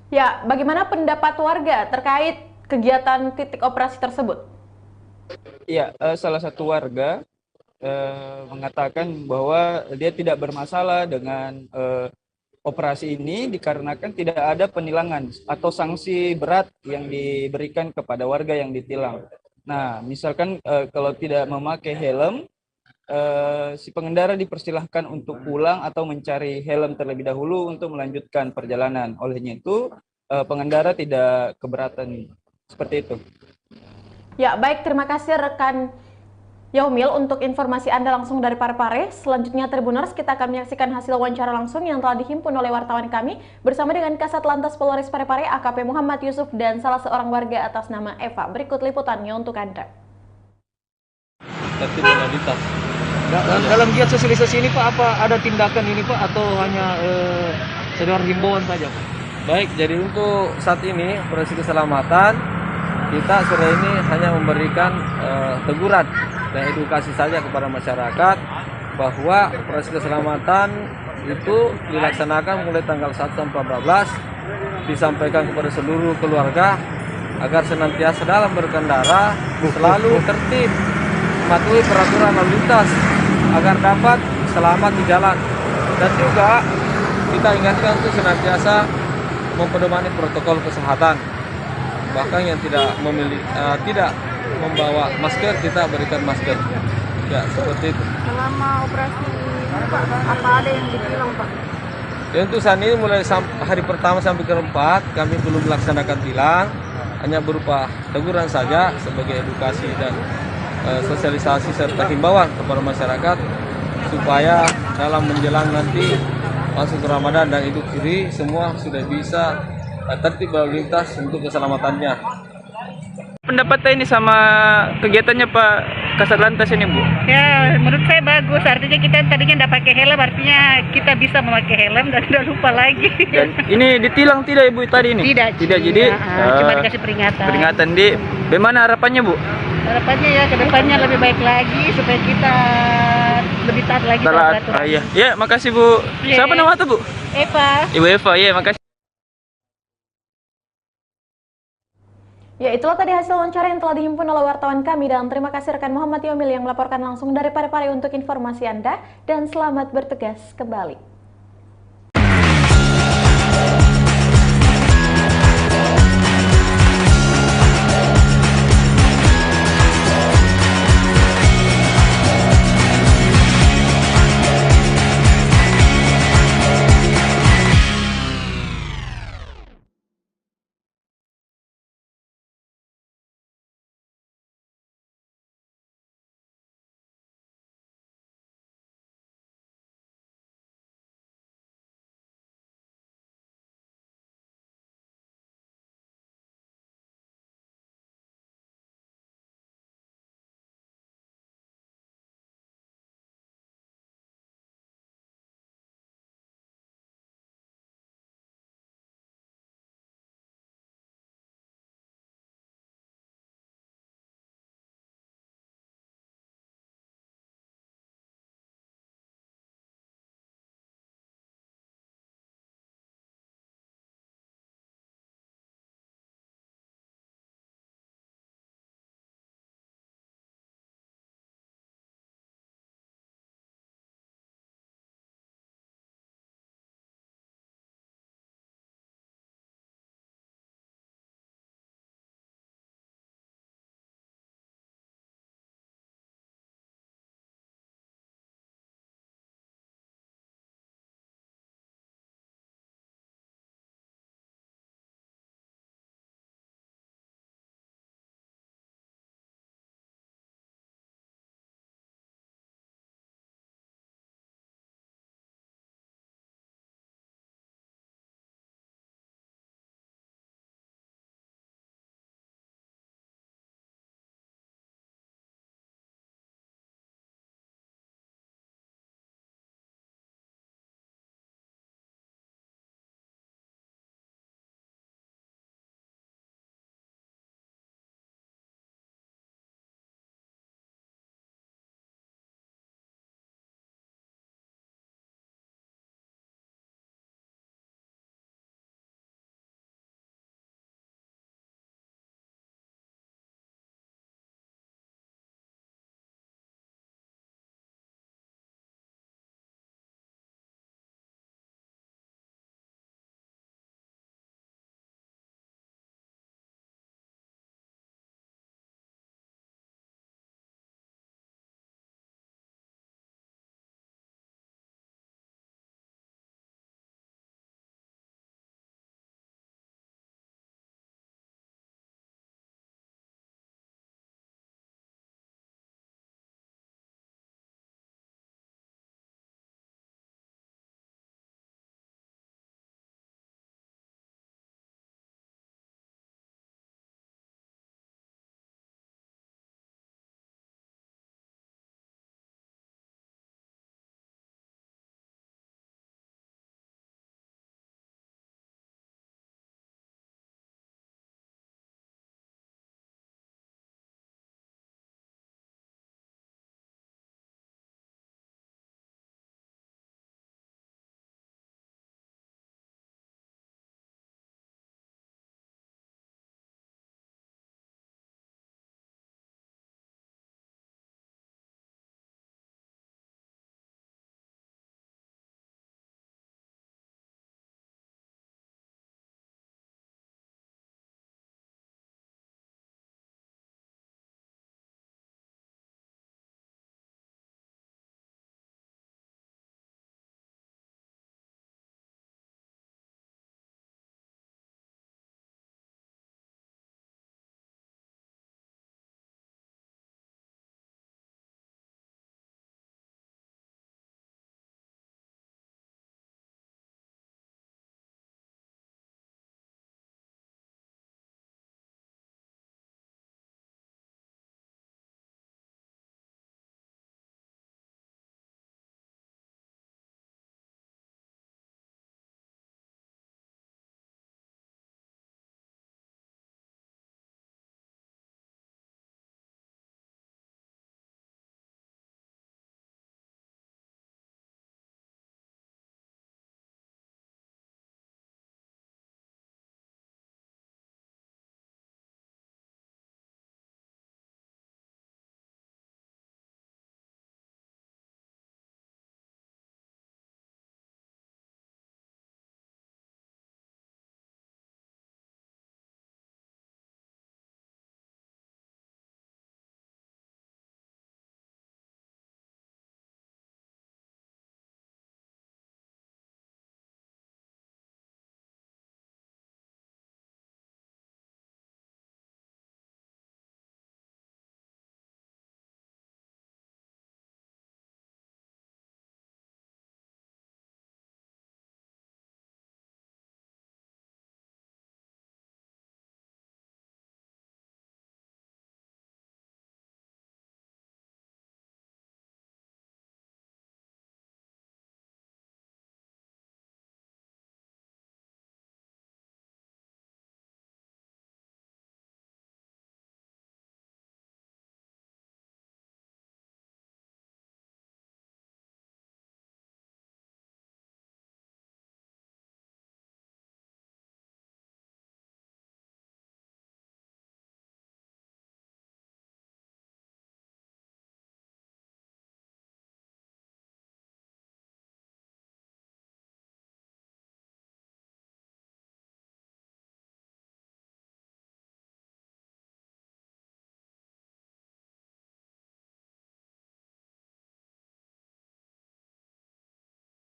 Speaker 15: Ya, bagaimana pendapat warga terkait kegiatan titik operasi tersebut?
Speaker 9: Ya, salah satu warga mengatakan bahwa dia tidak bermasalah dengan operasi ini dikarenakan tidak ada penilangan atau sanksi berat yang diberikan kepada warga yang ditilang. Nah, misalkan kalau tidak memakai helm, si pengendara dipersilahkan untuk pulang atau mencari helm terlebih dahulu untuk melanjutkan perjalanan. Olehnya itu pengendara tidak keberatan seperti itu.
Speaker 15: Ya, baik, terima kasih rekan Yaumil untuk informasi Anda langsung dari Parepare. Selanjutnya Tribuners, kita akan menyaksikan hasil wawancara langsung yang telah dihimpun oleh wartawan kami bersama dengan Kasat Lantas Polres Parepare AKP Muhammad Yusuf dan salah seorang warga atas nama Eva. Berikut liputannya untuk Anda.
Speaker 5: Tertib lalu lintas
Speaker 7: Dalam giat sosialisasi ini Pak, apa ada tindakan ini Pak atau hanya sekedar himbauan saja Pak?
Speaker 5: Baik, jadi untuk saat ini operasi keselamatan kita sore ini hanya memberikan teguran dan edukasi saja kepada masyarakat bahwa operasi keselamatan itu dilaksanakan mulai tanggal 1 sampai 14, disampaikan kepada seluruh keluarga agar senantiasa dalam berkendara selalu tertib, mematuhi peraturan lalu lintas agar dapat selamat di jalan, dan juga kita ingatkan untuk senantiasa mempedomani protokol kesehatan. Bahkan yang tidak tidak membawa masker, kita berikan masker. Ya, seperti itu.
Speaker 8: Selama operasi ini Pak, apa ada yang ditilang Pak?
Speaker 5: Ya, untuk saat ini mulai hari pertama sampai ke 4 kami belum melaksanakan tilang, hanya berupa teguran saja sebagai edukasi dan sosialisasi serta himbauan kepada masyarakat supaya dalam menjelang nanti masuk ke Ramadan dan Idul Fitri semua sudah bisa tertib lalu lintas untuk keselamatannya.
Speaker 9: Pendapat ini sama kegiatannya Pak Kasat Lantas ini Bu?
Speaker 22: Ya, menurut saya bagus. Artinya kita tadinya tidak pakai helm, artinya kita bisa memakai helm dan tidak lupa lagi.
Speaker 9: Dan ini ditilang tidak Ibu tadi ini?
Speaker 22: Tidak.
Speaker 9: Jadi
Speaker 22: cuma dikasih peringatan.
Speaker 9: Peringatan bagaimana harapannya Bu?
Speaker 22: Harapannya ya kedepannya lebih baik lagi supaya kita lebih taat lagi terhadap aturan.
Speaker 9: Iya. Ya, makasih Bu. Siapa nama itu Bu?
Speaker 22: Eva.
Speaker 9: Ibu Eva, ya makasih.
Speaker 15: Ya, itulah tadi hasil wawancara yang telah dihimpun oleh wartawan kami, dan terima kasih rekan Muhammad Yomil yang melaporkan langsung dari Parepare untuk informasi Anda, dan selamat bertugas kembali.